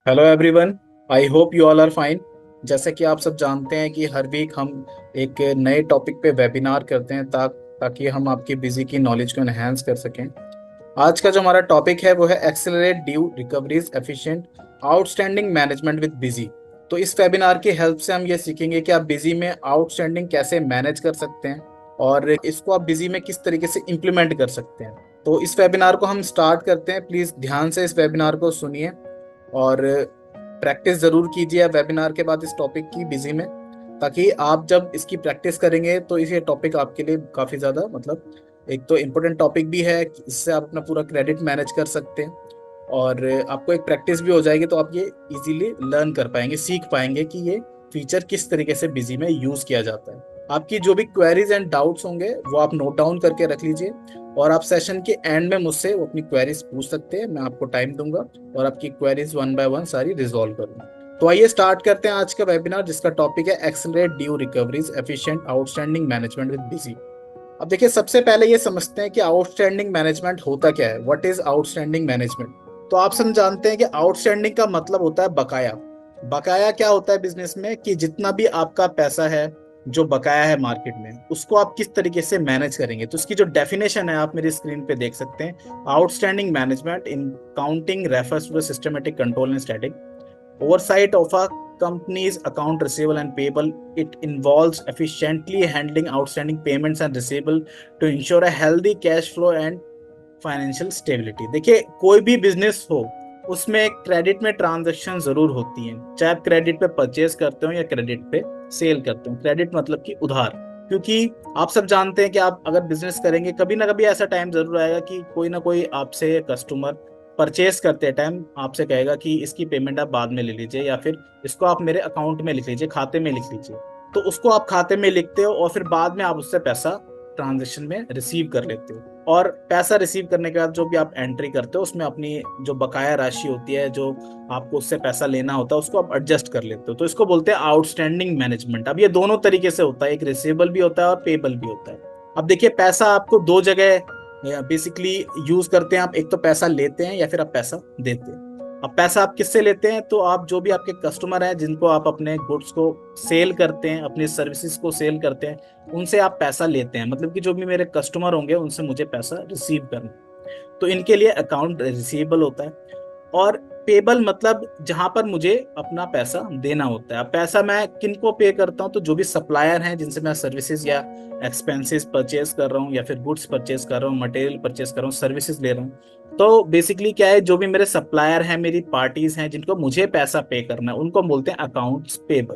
Hello everyone. I hope you all are fine. जैसे कि आप सब जानते हैं कि हर वीक हम एक नए टॉपिक पे वेबिनार करते हैं ताकि हम आपकी बिजी की नॉलेज को एनहेंस कर सकें। आज का जो हमारा टॉपिक है वो है accelerate due recoveries efficient outstanding management with busy. तो इस वेबिनार की हेल्प से हम ये सीखेंगे कि आप बिजी में आउटस्टैंडिंग कैसे मैनेज कर सकते हैं और इसको आप बिजी में किस तरीके से इम्प्लीमेंट कर सकते हैं। तो इस वेबिनार को हम स्टार्ट करते हैं। प्लीज़ ध्यान से इस वेबिनार को सुनिए और प्रैक्टिस जरूर कीजिए वेबिनार के बाद इस टॉपिक की बिजी में, ताकि आप जब इसकी प्रैक्टिस करेंगे तो ये टॉपिक आपके लिए काफ़ी ज़्यादा मतलब एक तो इम्पोर्टेंट टॉपिक भी है, इससे आप अपना पूरा क्रेडिट मैनेज कर सकते हैं और आपको एक प्रैक्टिस भी हो जाएगी, तो आप ये इजीली लर्न कर पाएंगे, सीख पाएंगे कि ये फीचर किस तरीके से बिजी में यूज़ किया जाता है। आपकी जो भी क्वेरीज एंड डाउट्स होंगे वो आप नोट डाउन करके रख लीजिए और आप सेशन के एंड में मुझसे वो अपनी क्वेरीज पूछ सकते हैं। मैं आपको टाइम दूंगा और आपकी क्वेरीज वन बाय वन सारी रिजॉल्व करूंगा। तो आइए स्टार्ट करते हैं आज का वेबिनार, जिसका टॉपिक है accelerate due recoveries efficient outstanding management with busy. अब देखिए, सबसे पहले ये समझते हैं कि आउटस्टैंडिंग मैनेजमेंट होता क्या है। What is outstanding management? तो आप सब जानते हैं कि आउटस्टैंडिंग का मतलब होता है बकाया। बकाया क्या होता है बिजनेस में कि जितना भी आपका पैसा है जो बकाया है मार्केट में, उसको आप किस तरीके से मैनेज करेंगे। तो इसकी जो डेफिनेशन है आप मेरी स्क्रीन पे देख सकते हैं। Outstanding management in counting refers to systematic control and static oversight of a company's account receivable and payable. It involves efficiently handling outstanding payments and receivable to ensure a healthy cash flow and financial stability. देखिए, कोई भी business हो उसमें credit में transaction जरूर होती हैं, चाहे आप क्रेडिट पे परचेज करते हो या क्रेडिट पे सेल करते हो। क्रेडिट मतलब कि उधार, क्योंकि आप सब जानते हैं कि आप अगर बिजनेस करेंगे कभी ना कभी ऐसा टाइम जरूर आएगा कि कोई ना कोई आपसे कस्टमर परचेज करते टाइम आपसे कहेगा कि इसकी पेमेंट आप बाद में ले लीजिए या फिर इसको आप मेरे अकाउंट में लिख लीजिए, खाते में लिख लीजिए। तो उसको आप खाते में लिखते हो और फिर बाद में आप उससे पैसा ट्रांजेक्शन में रिसीव कर लेते हो। और पैसा रिसीव करने के बाद जो भी आप एंट्री करते हो उसमें अपनी जो बकाया राशि होती है, जो आपको उससे पैसा लेना होता है, उसको आप एडजस्ट कर लेते हो। तो इसको बोलते हैं आउटस्टैंडिंग मैनेजमेंट। अब ये दोनों तरीके से होता है, एक रिसीवेबल भी होता है और पेबल भी होता है। अब देखिए, पैसा आपको दो जगह बेसिकली यूज करते हैं। आप एक तो पैसा लेते हैं या फिर आप पैसा देते हैं। अब पैसा आप किससे लेते हैं? तो आप जो भी आपके कस्टमर हैं जिनको आप अपने गुड्स को सेल करते हैं, अपनी सर्विसेज को सेल करते हैं, उनसे आप पैसा लेते हैं। मतलब कि जो भी मेरे कस्टमर होंगे उनसे मुझे पैसा रिसीव करना, तो इनके लिए अकाउंट रिसीवेबल होता है। और पेबल मतलब जहां पर मुझे अपना पैसा देना होता है। अब पैसा मैं किनको पे करता हूँ? तो जो भी सप्लायर हैं जिनसे मैं सर्विसेज या एक्सपेंसेस परचेज कर रहा हूँ या फिर गुड्स परचेज कर रहा हूँ, मटेरियल परचेज कर रहा हूँ, सर्विसेज ले रहा हूँ। तो बेसिकली क्या है, जो भी मेरे सप्लायर हैं, मेरी पार्टीज हैं जिनको मुझे पैसा पे करना है, उनको बोलते हैं अकाउंट्स पेबल।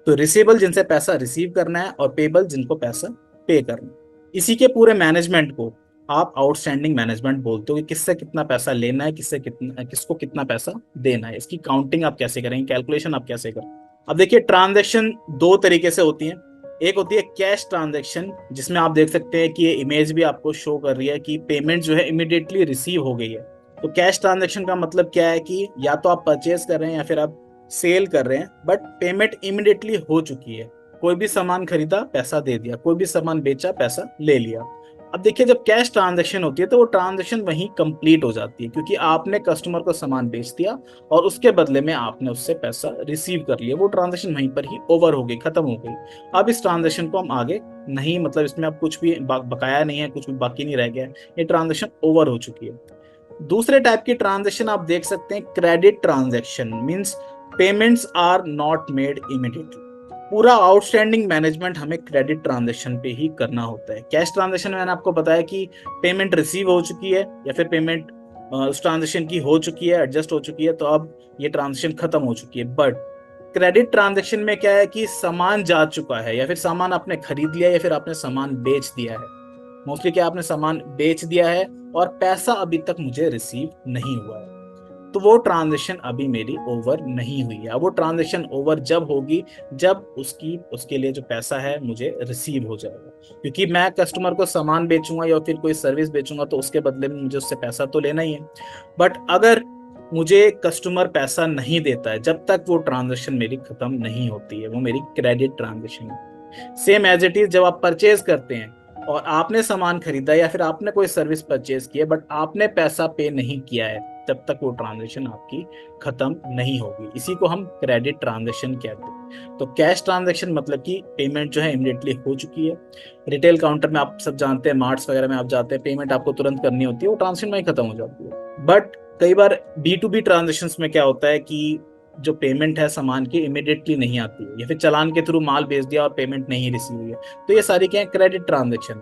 तो रिसीवेबल जिनसे पैसा रिसीव करना है और पेबल जिनको पैसा पे करना है। इसी के पूरे मैनेजमेंट को आप आउटस्टैंडिंग मैनेजमेंट बोलते हो कि किससे कितना पैसा लेना है, किससे कितना, किसको कितना पैसा देना है। इसकी काउंटिंग आप कैसे करेंगे, कैलकुलेशन आप कैसे करें। अब देखिए, ट्रांजैक्शन दो तरीके से होती है। एक होती है कैश ट्रांजैक्शन, जिसमें आप देख सकते हैं कि ये इमेज भी आपको शो कर रही है कि पेमेंट जो है इमीडिएटली रिसीव हो गई है। तो कैश ट्रांजैक्शन का मतलब क्या है कि या तो आप परचेज कर रहे हैं या फिर आप सेल कर रहे हैं, बट पेमेंट इमिडिएटली हो चुकी है। कोई भी सामान खरीदा, पैसा दे दिया, कोई भी सामान बेचा, पैसा ले लिया। अब देखिए, जब कैश ट्रांजैक्शन होती है तो वो ट्रांजैक्शन वहीं कंप्लीट हो जाती है, क्योंकि आपने कस्टमर को सामान बेच दिया और उसके बदले में आपने उससे पैसा रिसीव कर लिया। वो ट्रांजैक्शन वहीं पर ही ओवर हो गई, खत्म हो गई। अब इस ट्रांजैक्शन को हम आगे नहीं, मतलब इसमें अब कुछ भी बकाया नहीं है, कुछ भी बाकी नहीं रह गया है, ये ट्रांजैक्शन ओवर हो चुकी है। दूसरे टाइप की ट्रांजैक्शन आप देख सकते हैं, credit transaction means payments are not made immediately. पूरा आउटस्टैंडिंग मैनेजमेंट हमें क्रेडिट ट्रांजैक्शन पे ही करना होता है। कैश ट्रांजैक्शन में मैंने आपको बताया कि पेमेंट रिसीव हो चुकी है या फिर पेमेंट उस ट्रांजैक्शन की हो चुकी है, एडजस्ट हो चुकी है, तो अब ये ट्रांजैक्शन खत्म हो चुकी है। बट क्रेडिट ट्रांजैक्शन में क्या है कि सामान जा चुका है, या फिर सामान आपने खरीद लिया या फिर आपने सामान बेच दिया है। मोस्टली क्या, आपने सामान बेच दिया है और पैसा अभी तक मुझे रिसीव नहीं हुआ है, तो वो ट्रांजेक्शन अभी मेरी ओवर नहीं हुई है। अब वो ट्रांजेक्शन ओवर जब होगी जब उसके लिए जो पैसा है मुझे रिसीव हो जाएगा, क्योंकि मैं कस्टमर को सामान बेचूंगा या फिर कोई सर्विस बेचूंगा तो उसके बदले में मुझे उससे पैसा तो लेना ही है। बट अगर मुझे कस्टमर पैसा नहीं देता है, जब तक वो ट्रांजेक्शन मेरी खत्म नहीं होती है, वो मेरी क्रेडिट ट्रांजेक्शन है। सेम एज इट इज, जब आप परचेज करते हैं और आपने सामान खरीदा या फिर आपने कोई सर्विस परचेज की है बट आपने पैसा पे नहीं किया है, जब तक वो ट्रांजेक्शन आपकी खत्म नहीं होगी। इसी को हम क्रेडिट ट्रांजेक्शन कहते हैं। तो कैश ट्रांजेक्शन मतलब कि पेमेंट जो है इमीडिएटली हो चुकी है। रिटेल काउंटर में आप सब जानते हैं, मार्ट्स वगैरह में आप जाते हैं, पेमेंट आपको तुरंत करनी होती है, वो ट्रांजेक्शन में ही खत्म हो जाती है। बट कई बार B2B ट्रांजेक्शन में क्या होता है कि जो पेमेंट है सामान की इमीडिएटली नहीं आती है, या फिर चालान के थ्रू माल भेज दिया और पेमेंट नहीं रिसीव हुई है, तो ये सारी क्या है, क्रेडिट ट्रांजेक्शन।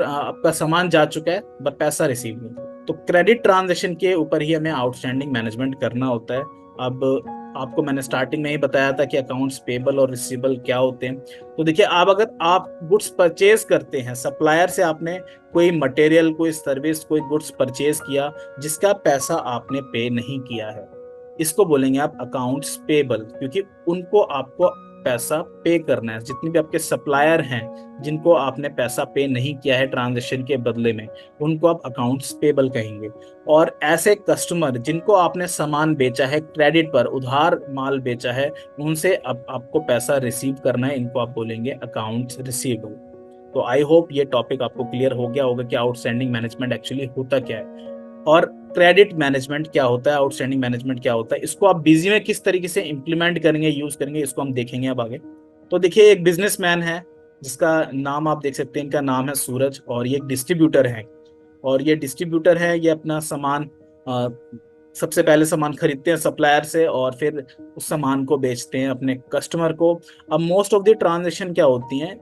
आपका सामान जा चुका है बट पैसा रिसीव नहीं हुआ। तो क्रेडिट ट्रांजेक्शन के ऊपर ही हमें आउटस्टैंडिंग मैनेजमेंट करना होता है। अब आपको मैंने स्टार्टिंग में ही बताया था कि अकाउंट्स पेबल और रिसीवेबल क्या होते हैं। तो देखिए, आप अगर आप गुड्स परचेज करते हैं, सप्लायर से आपने कोई मटेरियल, कोई सर्विस, कोई गुड्स परचेज किया जिसका पैसा आपने पे नहीं किया है, इसको बोलेंगे आप अकाउंट्स पेबल, क्योंकि उनको आपको पैसा पे करना है। जितने भी आपके सप्लायर हैं जिनको आपने पैसा पे नहीं किया है ट्रांजेक्शन के बदले में, उनको आप अकाउंट्स पेबल कहेंगे। और ऐसे कस्टमर जिनको आपने सामान बेचा है क्रेडिट पर, उधार माल बेचा है, उनसे अब आपको पैसा रिसीव करना है, इनको आप बोलेंगे अकाउंट्स रिसीवेबल। तो आई होप ये टॉपिक आपको क्लियर हो गया होगा कि आउटस्टैंडिंग मैनेजमेंट एक्चुअली होता क्या है और क्रेडिट मैनेजमेंट क्या होता है, आउटस्टैंडिंग मैनेजमेंट क्या होता है। इसको आप बिजी में किस तरीके से इंप्लीमेंट करेंगे, यूज करेंगे, इसको हम देखेंगे अब आगे। तो देखिए, एक बिजनेसमैन है जिसका नाम आप देख सकते हैं, इनका नाम है सूरज, और ये एक डिस्ट्रीब्यूटर है। और ये डिस्ट्रीब्यूटर है, ये अपना सामान सबसे पहले सामान खरीदते हैं सप्लायर से और फिर उस सामान को बेचते हैं अपने कस्टमर को। अब मोस्ट ऑफ द ट्रांजेक्शन क्या होती हैं,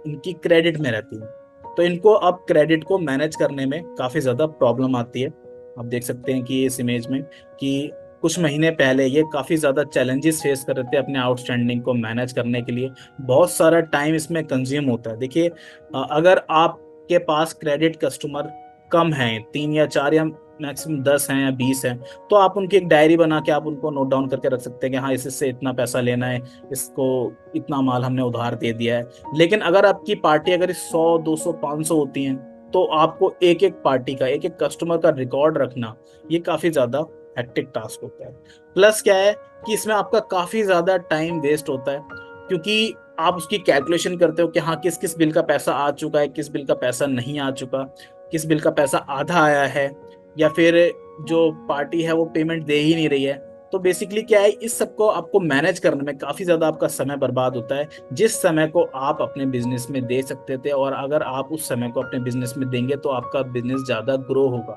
इनकी क्रेडिट में रहती है। तो इनको अब क्रेडिट को मैनेज करने में काफी ज्यादा प्रॉब्लम आती है। आप देख सकते हैं कि इस इमेज में कि कुछ महीने पहले ये काफी ज्यादा चैलेंजेस फेस कर रहे थे अपने आउटस्टैंडिंग को मैनेज करने के लिए। बहुत सारा टाइम इसमें कंज्यूम होता है। देखिए, अगर आपके पास क्रेडिट कस्टमर कम हैं, 3 या 4 या मैक्सिमम 10 हैं या 20 हैं, तो आप उनकी एक डायरी बना के आप उनको नोट डाउन करके रख सकते हैं कि हाँ, इससे इतना पैसा लेना है, इसको इतना माल हमने उधार दे दिया है। लेकिन अगर आपकी पार्टी अगर 100, 200, 500 होती हैं, तो आपको एक एक पार्टी का, एक एक कस्टमर का रिकॉर्ड रखना, ये काफी ज्यादा हेक्टिक टास्क होता है। प्लस क्या है कि इसमें आपका काफी ज्यादा टाइम वेस्ट होता है, क्योंकि आप उसकी कैलकुलेशन करते हो कि हाँ, किस किस बिल का पैसा आ चुका है, किस बिल का पैसा नहीं आ चुका, किस बिल का पैसा आधा आया है, या फिर जो पार्टी है वो पेमेंट दे ही नहीं रही है। तो बेसिकली क्या है, इस सबको आपको मैनेज करने में काफी ज्यादा आपका समय बर्बाद होता है, जिस समय को आप अपने बिजनेस में दे सकते थे। और अगर आप उस समय को अपने बिजनेस में देंगे तो आपका बिजनेस ज्यादा ग्रो होगा।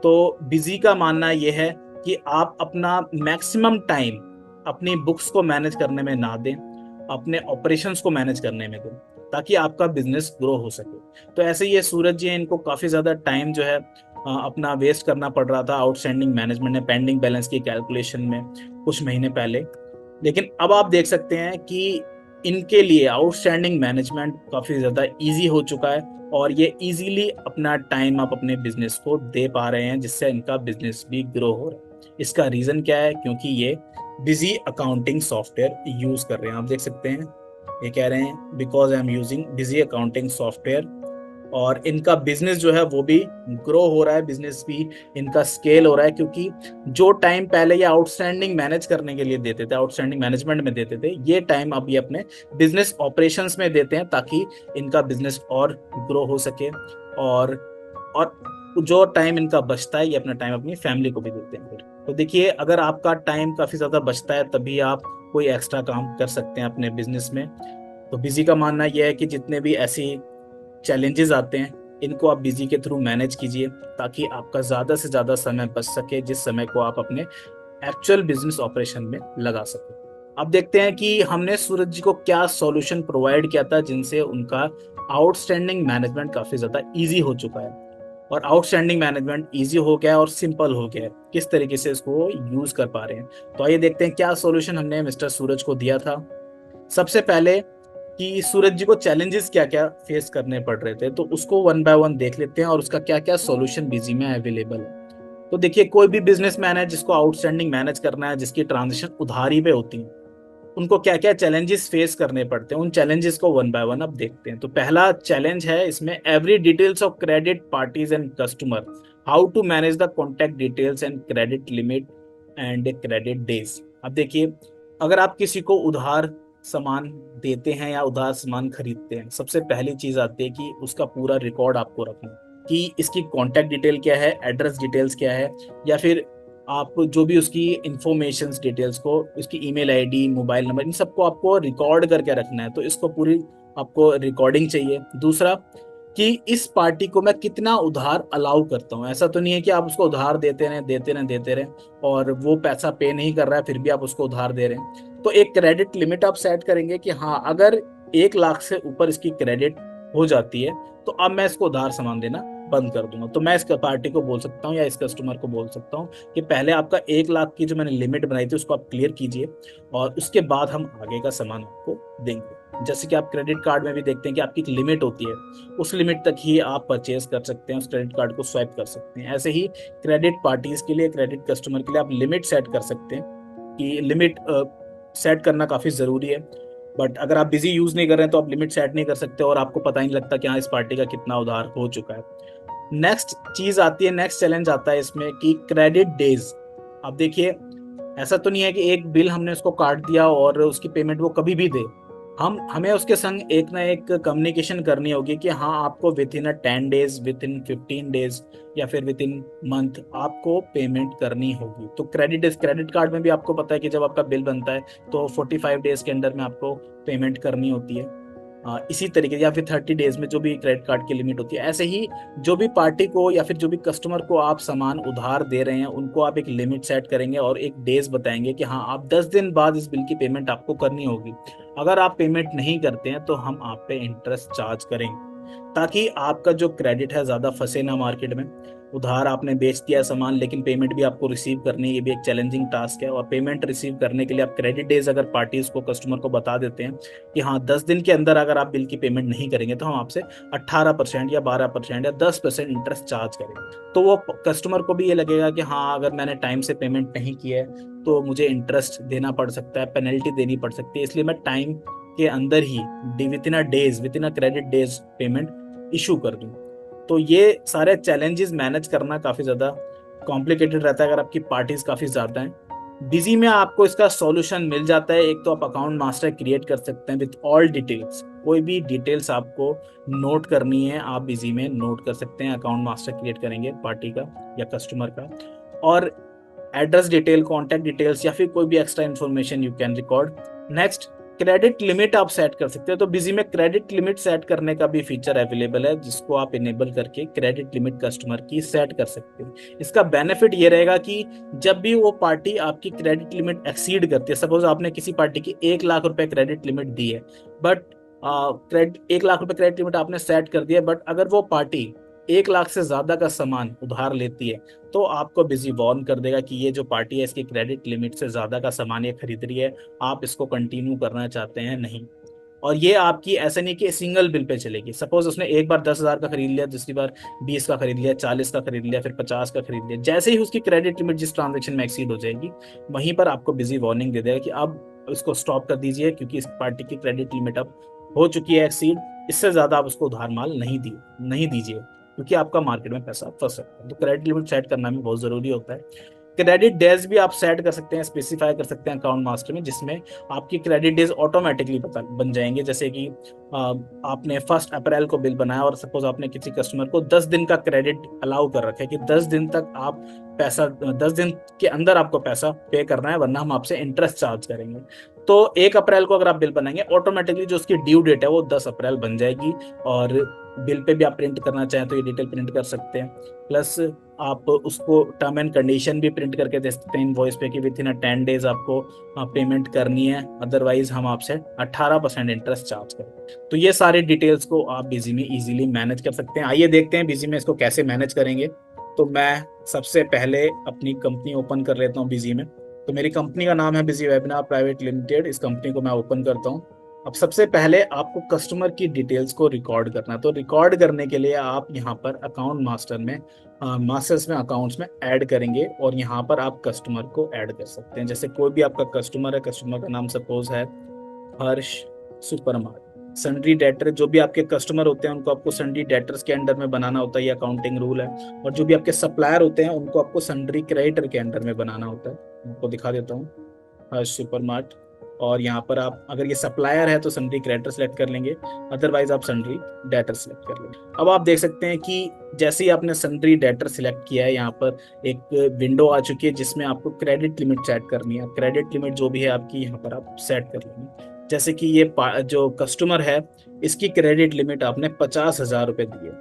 तो बिजी का मानना यह है कि आप अपना मैक्सिमम टाइम अपनी बुक्स को मैनेज करने में ना दें, अपने ऑपरेशंस को मैनेज करने में दें, ताकि आपका बिजनेस ग्रो हो सके। तो ऐसे ही ये सूरज जी हैं, इनको काफी ज्यादा टाइम जो है अपना वेस्ट करना पड़ रहा था आउटस्टैंडिंग मैनेजमेंट में, पेंडिंग बैलेंस की कैलकुलेशन में कुछ महीने पहले। लेकिन अब आप देख सकते हैं कि इनके लिए आउटस्टैंडिंग मैनेजमेंट काफी ज्यादा इजी हो चुका है, और ये इजीली अपना टाइम आप अपने बिजनेस को दे पा रहे हैं, जिससे इनका बिजनेस भी ग्रो हो रहा है। इसका रीजन क्या है, क्योंकि ये बिजी अकाउंटिंग सॉफ्टवेयर यूज कर रहे हैं। आप देख सकते हैं, ये कह रहे हैं because I am using busy accounting software, और इनका बिजनेस जो है वो भी ग्रो हो रहा है, बिजनेस भी इनका स्केल हो रहा है। क्योंकि जो टाइम पहले ये आउटस्टैंडिंग मैनेज करने के लिए देते थे, आउटस्टैंडिंग मैनेजमेंट में देते थे, ये टाइम अब ये अपने बिजनेस ऑपरेशंस में देते हैं, ताकि इनका बिजनेस और ग्रो हो सके। और जो टाइम इनका बचता है, ये अपना टाइम अपनी फैमिली को भी देते हैं फिर। तो देखिए, अगर आपका टाइम काफी ज्यादा बचता है, तभी आप कोई एक्स्ट्रा काम कर सकते हैं अपने बिजनेस में। तो बिजी का मानना यह है कि जितने भी ऐसी चैलेंजेस आते हैं, इनको आप बिजी के थ्रू मैनेज कीजिए, ताकि आपका ज्यादा से ज्यादा समय बच सके, जिस समय को आप अपने एक्चुअल बिजनेस ऑपरेशन में लगा सके। अब देखते हैं कि हमने सूरज जी को क्या सॉल्यूशन प्रोवाइड किया था, जिनसे उनका आउटस्टैंडिंग मैनेजमेंट काफी ज्यादा इजी हो चुका है। और आउटस्टैंडिंग मैनेजमेंट इजी हो गया है और सिंपल हो गया है, किस तरीके से इसको यूज कर पा रहे हैं। तो आइए देखते हैं क्या सॉल्यूशन हमने मिस्टर सूरज को दिया था। सबसे पहले कि सूरज जी को चैलेंजेस क्या क्या फेस करने पड़ रहे थे, तो उसको वन बाय वन देख लेते हैं, और उसका क्या क्या सॉल्यूशन बिजी में अवेलेबल है। तो देखिए, कोई भी बिजनेसमैन है जिसको आउटस्टैंडिंग मैनेज करना है, जिसकी ट्रांजेक्शन उधारी पे होती है, उनको क्या क्या चैलेंजेस फेस करने पड़ते हैं, उन चैलेंजेस को वन बाय वन अब देखते हैं। तो पहला चैलेंज है इसमें, every details of credit parties and customer, how to manage the contact details and credit limit and credit days. अब देखिए, अगर आप किसी को उधार सामान देते हैं या उधार सामान खरीदते हैं, सबसे पहली चीज आती है कि उसका पूरा रिकॉर्ड आपको रखना, कि इसकी कॉन्टैक्ट डिटेल क्या है, एड्रेस डिटेल्स क्या है, या फिर आप जो भी उसकी इंफॉर्मेशंस डिटेल्स को, उसकी ईमेल आईडी, मोबाइल नंबर, इन सबको आपको रिकॉर्ड करके रखना है। तो इसको पूरी आपको रिकॉर्डिंग चाहिए। दूसरा कि इस पार्टी को मैं कितना उधार अलाउ करता हूँ। ऐसा तो नहीं है कि आप उसको उधार देते रहें देते रहें देते रहें और वो पैसा पे नहीं कर रहा है फिर भी आप उसको उधार दे रहे हैं। तो एक क्रेडिट लिमिट आप सेट करेंगे कि हाँ, अगर 1 लाख से ऊपर इसकी क्रेडिट हो जाती है तो अब मैं इसको उधार सामान देना बंद कर दूंगा। तो मैं इस पार्टी को बोल सकता हूँ या इस कस्टमर को बोल सकता हूँ कि पहले आपका 1 लाख की जो मैंने लिमिट बनाई थी उसको आप क्लियर कीजिए और उसके बाद हम आगे का सामान आपको देंगे। जैसे कि आप क्रेडिट कार्ड में भी देखते हैं कि आपकी एक लिमिट होती है, उस लिमिट तक ही आप परचेज कर सकते हैं, उस क्रेडिट कार्ड को स्वाइप कर सकते हैं। ऐसे ही क्रेडिट पार्टीज के लिए, क्रेडिट कस्टमर के लिए आप लिमिट सेट कर सकते हैं कि लिमिट सेट करना काफी जरूरी है। बट अगर आप बिजी यूज नहीं कर रहे हैं तो आप लिमिट सेट नहीं कर सकते और आपको पता ही नहीं लगता कि हाँ, इस पार्टी का कितना उधार हो चुका है। नेक्स्ट चीज आती है, नेक्स्ट चैलेंज आता है इसमें कि क्रेडिट डेज। अब देखिए, ऐसा तो नहीं है कि एक बिल हमने उसको काट दिया और उसकी पेमेंट वो कभी भी दे। हमें उसके संग एक ना एक कम्युनिकेशन करनी होगी कि हाँ, आपको with in 10 days, with in 15 days या फिर विद इन मंथ आपको पेमेंट करनी होगी। तो क्रेडिट कार्ड में भी आपको पता है कि जब आपका बिल बनता है तो 45 डेज के अंदर में आपको पेमेंट करनी होती है। इसी तरीके या फिर 30 डेज में जो भी क्रेडिट कार्ड की लिमिट होती है। ऐसे ही जो भी पार्टी को या फिर जो भी कस्टमर को आप सामान उधार दे रहे हैं उनको आप एक लिमिट सेट करेंगे और एक डेज बताएंगे कि हाँ, आप 10 दिन बाद इस बिल की पेमेंट आपको करनी होगी। अगर आप पेमेंट नहीं करते हैं तो हम आप पे इंटरेस्ट चार्ज करेंगे, ताकि आपका जो क्रेडिट है ज्यादा फंसे ना मार्केट में। उधार आपने बेच दिया सामान लेकिन पेमेंट भी आपको रिसीव करनी है, ये भी एक चैलेंजिंग टास्क है। और पेमेंट रिसीव करने के लिए आप क्रेडिट डेज अगर पार्टीज को, कस्टमर को बता देते हैं कि हाँ, 10 दिन के अंदर अगर आप बिल की पेमेंट नहीं करेंगे तो हम आपसे 18% या 12% या 10% इंटरेस्ट चार्ज करेंगे। तो वो कस्टमर को भी ये लगेगा कि हाँ, अगर मैंने टाइम से पेमेंट नहीं किया है तो मुझे इंटरेस्ट देना पड़ सकता है, पेनल्टी देनी पड़ सकती है, इसलिए मैं टाइम के अंदर ही within a credit days payment issue कर दूं। तो ये सारे चैलेंजेस मैनेज करना काफी ज्यादा कॉम्प्लिकेटेड रहता है अगर आपकी पार्टीज काफी ज्यादा हैं। बिजी में आपको इसका सॉल्यूशन मिल जाता है। एक तो आप अकाउंट मास्टर क्रिएट कर सकते हैं विथ ऑल डिटेल्स। कोई भी डिटेल्स आपको नोट करनी है आप बिजी में नोट कर सकते हैं, अकाउंट मास्टर क्रिएट करेंगे पार्टी का या कस्टमर का। और एड्रेस डिटेल, कॉन्टैक्ट डिटेल्स या फिर कोई भी extra information you can record. Next, credit limit आप सेट कर सकते हैं। तो बिजी में क्रेडिट लिमिट सेट करने का भी फीचर अवेलेबल है जिसको आप इनेबल करके क्रेडिट लिमिट कस्टमर की सेट कर सकते हैं। इसका बेनिफिट ये रहेगा कि जब भी वो पार्टी आपकी क्रेडिट लिमिट एक्सीड करती है, सपोज आपने किसी पार्टी की 1 लाख रुपए क्रेडिट लिमिट दी है, बट क्रेडिट 1 लाख रुपए क्रेडिट लिमिट आपने सेट कर दिया, बट अगर वो पार्टी 1 लाख से ज्यादा का सामान उधार लेती है तो आपको बिजी वार्न कर देगा कि ये जो पार्टी है इसकी क्रेडिट लिमिट से ज्यादा का सामान ये खरीद रही है, आप इसको कंटिन्यू करना चाहते हैं नहीं। और ये आपकी ऐसा नहीं कि सिंगल बिल पे चलेगी। सपोज उसने एक बार 10,000 का खरीद लिया, दूसरी बार 20 का खरीद लिया, 40 का खरीद लिया, फिर 50 का खरीद लिया, जैसे ही उसकी क्रेडिट लिमिट जिस ट्रांजेक्शन में एक्सीड हो जाएगी वहीं पर आपको बिजी वार्निंग दे देगा कि अब इसको स्टॉप कर दीजिए क्योंकि इस पार्टी की क्रेडिट लिमिट अब हो चुकी है एक्सीड, इससे ज्यादा आप उसको उधार माल नहीं दीजिए क्योंकि आपका मार्केट में पैसा फंस सकता है। तो क्रेडिट लिमिट सेट करना भी बहुत जरूरी होता है। क्रेडिट डेज भी आप सेट कर सकते हैं, स्पेसिफाई कर सकते हैं अकाउंट मास्टर में, जिसमें आपकी क्रेडिट डेज ऑटोमेटिकली बन जाएंगे। जैसे कि आपने 1 अप्रैल को बिल बनाया और सपोज आपने किसी कस्टमर को 10 दिन का क्रेडिट अलाउ कर रखा है कि 10 दिन तक आप पैसा, 10 दिन के अंदर आपको पैसा पे करना है वरना हम आपसे इंटरेस्ट चार्ज करेंगे। तो 1 अप्रैल को अगर आप बिल बनाएंगे ऑटोमेटिकली जो उसकी ड्यू डेट है वो 10 अप्रैल बन जाएगी। और बिल पे भी आप प्रिंट करना चाहें तो ये डिटेल प्रिंट कर सकते हैं। प्लस आप उसको टर्म एंड कंडीशन भी प्रिंट करके दे सकते हैं इनवॉइस पे कि विद इन 10 डेज आपको पेमेंट करनी है, अदरवाइज हम आपसे 18% इंटरेस्ट चार्ज करें। तो ये सारे डिटेल्स को आप बिजी में इजीली मैनेज कर सकते हैं। आइए देखते हैं बिजी में इसको कैसे मैनेज करेंगे। तो मैं सबसे पहले अपनी कंपनी ओपन कर लेता हूँ बिजी में। तो मेरी कंपनी का नाम है बिजी वेबिनार प्राइवेट लिमिटेड। इस कंपनी को मैं ओपन करता हूँ। अब सबसे पहले आपको कस्टमर की डिटेल्स को रिकॉर्ड करना है। तो रिकॉर्ड करने के लिए आप यहाँ पर अकाउंट मास्टर में मास्टर्स में अकाउंट्स में ऐड करेंगे और यहाँ पर आप कस्टमर को ऐड कर सकते हैं। जैसे कोई भी आपका कस्टमर है, कस्टमर का नाम सपोज है हर्ष सुपरमार्ट। सन्ड्री डेटर, जो भी आपके कस्टमर होते हैं उनको आपको सन्ड्री डेटर्स के अंडर में बनाना होता है, ये अकाउंटिंग रूल है। और जो भी आपके सप्लायर होते हैं उनको आपको सन्ड्री क्रेडिटर के अंडर में बनाना होता है। आपको दिखा देता हूँ, हर्ष सुपरमार्ट। और यहाँ पर आप अगर ये सप्लायर है तो सन्ड्री क्रेडिटर सेलेक्ट कर लेंगे, अदरवाइज आप सन्ड्री डेटर सेलेक्ट कर लेंगे। अब आप देख सकते हैं कि जैसे ही आपने सन्ड्री डेटर सेलेक्ट किया है, यहाँ पर एक विंडो आ चुकी है जिसमें आपको क्रेडिट लिमिट सेट करनी है। क्रेडिट लिमिट जो भी है आपकी यहाँ पर आप सेट कर लेंगे। जैसे कि ये जो कस्टमर है, इसकी क्रेडिट लिमिट आपने 50,000 रुपये दी है,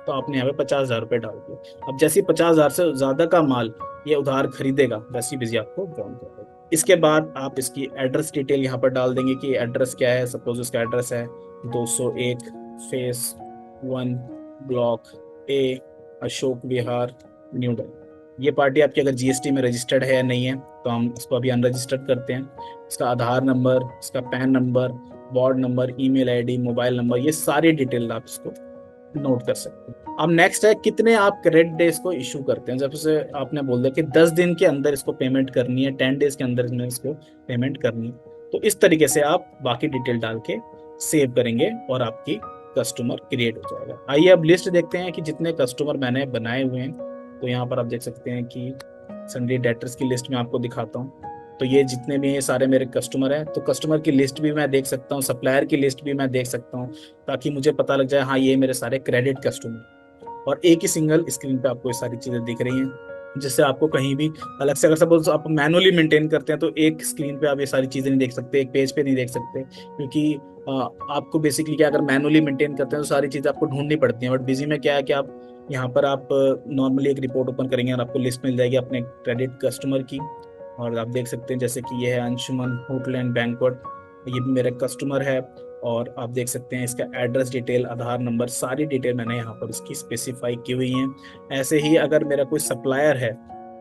तो आपने यहाँ पे 50,000 रुपये डाल दिए। अब जैसे ही 50,000 से ज्यादा का माल ये उधार खरीदेगा, वैसे ही बिजी आपको बॉन्ड कर देगा। इसके बाद आप इसकी एड्रेस डिटेल यहाँ पर डाल देंगे कि एड्रेस क्या है। सपोज इसका एड्रेस है 201 फेस 1 ब्लॉक ए, अशोक विहार, न्यू दिल्ली। ये पार्टी आपकी अगर जीएसटी में रजिस्टर्ड है या नहीं है, तो हम इसको अभी अनरजिस्टर्ड करते हैं। इसका आधार नंबर, इसका pan number, ward number, email ID, mobile number, ये सारी डिटेल आप इसको नोट कर सकते हैं। अब नेक्स्ट है कितने आप क्रेडिट डेज को इशू करते हैं। जब से आपने बोल दिया कि 10 दिन के अंदर इसको पेमेंट करनी है, 10 डेज के अंदर इसमें इसको पेमेंट करनी है, तो इस तरीके से आप बाकी डिटेल डाल के सेव करेंगे और आपकी कस्टमर क्रिएट हो जाएगा। आइए अब लिस्ट देखते हैं कि जितने कस्टमर मैंने बनाए हुए हैं। तो यहाँ पर आप देख सकते हैं कि सन्ड्री डेटर्स की लिस्ट में आपको दिखाता हूँ। तो ये जितने भी ये सारे मेरे कस्टमर हैं, तो कस्टमर की लिस्ट भी मैं देख सकता हूँ, सप्लायर की लिस्ट भी मैं देख सकता हूँ, ताकि मुझे पता लग जाए हाँ ये मेरे सारे क्रेडिट कस्टमर। और एक ही सिंगल स्क्रीन पे आपको ये सारी चीजें दिख रही हैं, जिससे आपको कहीं भी अलग से, अगर सपोज आप मैनुअली मेंटेन करते हैं तो एक स्क्रीन पे आप ये सारी चीजें नहीं देख सकते, एक पेज पे नहीं देख सकते, क्योंकि आपको बेसिकली क्या, अगर मैनुअली मेंटेन करते हैं तो सारी चीजें आपको ढूंढनी पड़ती हैं। बट बिजी में क्या है कि आप यहाँ पर आप नॉर्मली एक रिपोर्ट ओपन करेंगे और आपको लिस्ट मिल जाएगी अपने क्रेडिट कस्टमर की। और आप देख सकते हैं जैसे कि ये है अंशुमन होटल एंड बैंक्वेट, ये भी मेरा कस्टमर है। और आप देख सकते हैं इसका एड्रेस डिटेल, आधार नंबर, सारी डिटेल मैंने यहाँ पर इसकी स्पेसिफाई की हुई है। ऐसे ही अगर मेरा कोई सप्लायर है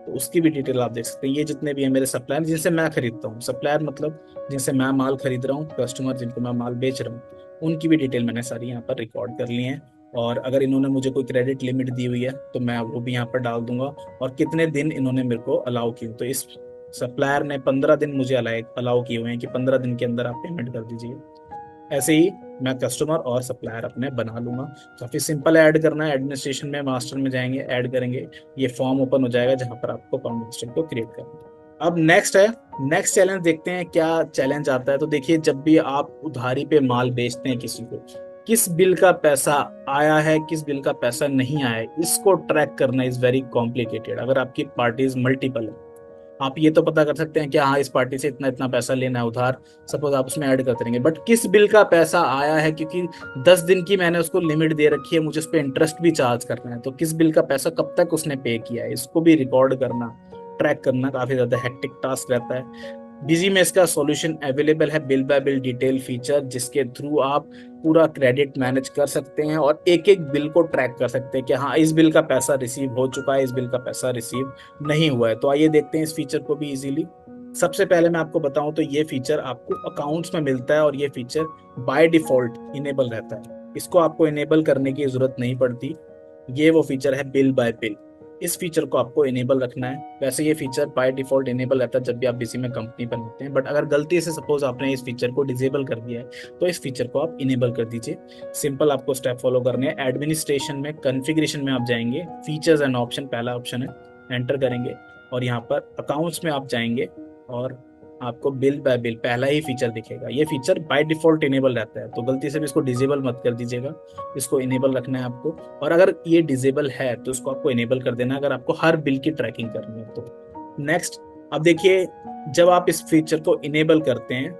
तो उसकी भी डिटेल आप देख सकते हैं। ये जितने भी हैं मेरे सप्लायर जिनसे मैं खरीदता हूँ, सप्लायर मतलब जिनसे मैं माल खरीद रहा हूँ, कस्टमर जिनको मैं माल बेच रहा हूँ, उनकी भी डिटेल मैंने सारी यहाँ पर रिकॉर्ड कर ली है। और अगर इन्होंने मुझे कोई क्रेडिट लिमिट दी हुई है तो मैं वो भी यहाँ पर डाल दूंगा, और कितने दिन इन्होंने मेरे को अलाउ की। तो इस सप्लायर ने 15 दिन मुझे अलाउ किए हुए हैं कि 15 दिन के अंदर आप पेमेंट कर दीजिए। ऐसे ही मैं कस्टमर और सप्लायर अपने बना लूंगा। काफी सिंपल ऐड करना है। एडमिनिस्ट्रेशन में मास्टर में जाएंगे, ऐड करेंगे, ये फॉर्म ओपन हो जाएगा जहां पर आपको अकाउंट को क्रिएट करना है। अब नेक्स्ट है, नेक्स्ट चैलेंज देखते हैं क्या चैलेंज आता है। तो देखिए, जब भी आप उधारी पे माल बेचते हैं किसी को, किस बिल का पैसा आया है, किस बिल का पैसा नहीं आया है, इसको ट्रैक करना इज वेरी कॉम्प्लिकेटेड। अगर आपकी पार्टीज मल्टीपल है, आप ये तो पता कर सकते हैं कि हाँ इस पार्टी से इतना इतना पैसा लेना है उधार, सपोज आप उसमें ऐड करते रहेंगे, बट किस बिल का पैसा आया है, क्योंकि 10 दिन की मैंने उसको लिमिट दे रखी है, मुझे उस पर इंटरेस्ट भी चार्ज करना है, तो किस बिल का पैसा कब तक उसने पे किया है, इसको भी रिकॉर्ड करना, ट्रैक करना काफी ज्यादा हेक्टिक टास्क रहता है। बिजी में इसका सॉल्यूशन अवेलेबल है, bill bye bill detail feature, जिसके थ्रू आप पूरा क्रेडिट मैनेज कर सकते हैं और एक एक बिल को ट्रैक कर सकते हैं कि हाँ इस बिल का पैसा रिसीव हो चुका है, इस बिल का पैसा रिसीव नहीं हुआ है। तो आइए देखते हैं इस फीचर को भी इजीली। सबसे पहले मैं आपको बताऊं तो ये फीचर आपको अकाउंट्स में मिलता है और ये फीचर बाय डिफॉल्ट इनेबल रहता है, इसको आपको इनेबल करने की जरूरत नहीं पड़ती। ये वो फीचर है बिल बाय बिल, इस फीचर को आपको इनेबल रखना है। वैसे ये फीचर बाय डिफॉल्ट इनेबल रहता है जब भी आप किसी में कंपनी बनाते हैं, बट अगर गलती से सपोज आपने इस फीचर को डिसेबल कर दिया है तो इस फीचर को आप इनेबल कर दीजिए। सिंपल आपको स्टेप फॉलो करने हैं। एडमिनिस्ट्रेशन में कॉन्फ़िगरेशन में आप जाएंगे, फीचर्स एंड ऑप्शन पहला ऑप्शन है, एंटर करेंगे और यहाँ पर अकाउंट्स में आप जाएंगे और आपको बिल बाय बिल पहला ही फीचर दिखेगा। ये फीचर बाय डिफॉल्ट इनेबल रहता है, तो गलती से भी इसको डिसेबल मत कर दीजिएगा, इसको इनेबल रखना है आपको। और अगर ये डिसेबल है तो इसको आपको इनेबल कर देना है अगर आपको हर बिल की ट्रैकिंग करनी है तो। नेक्स्ट, अब देखिए, जब आप इस फीचर को इनेबल करते हैं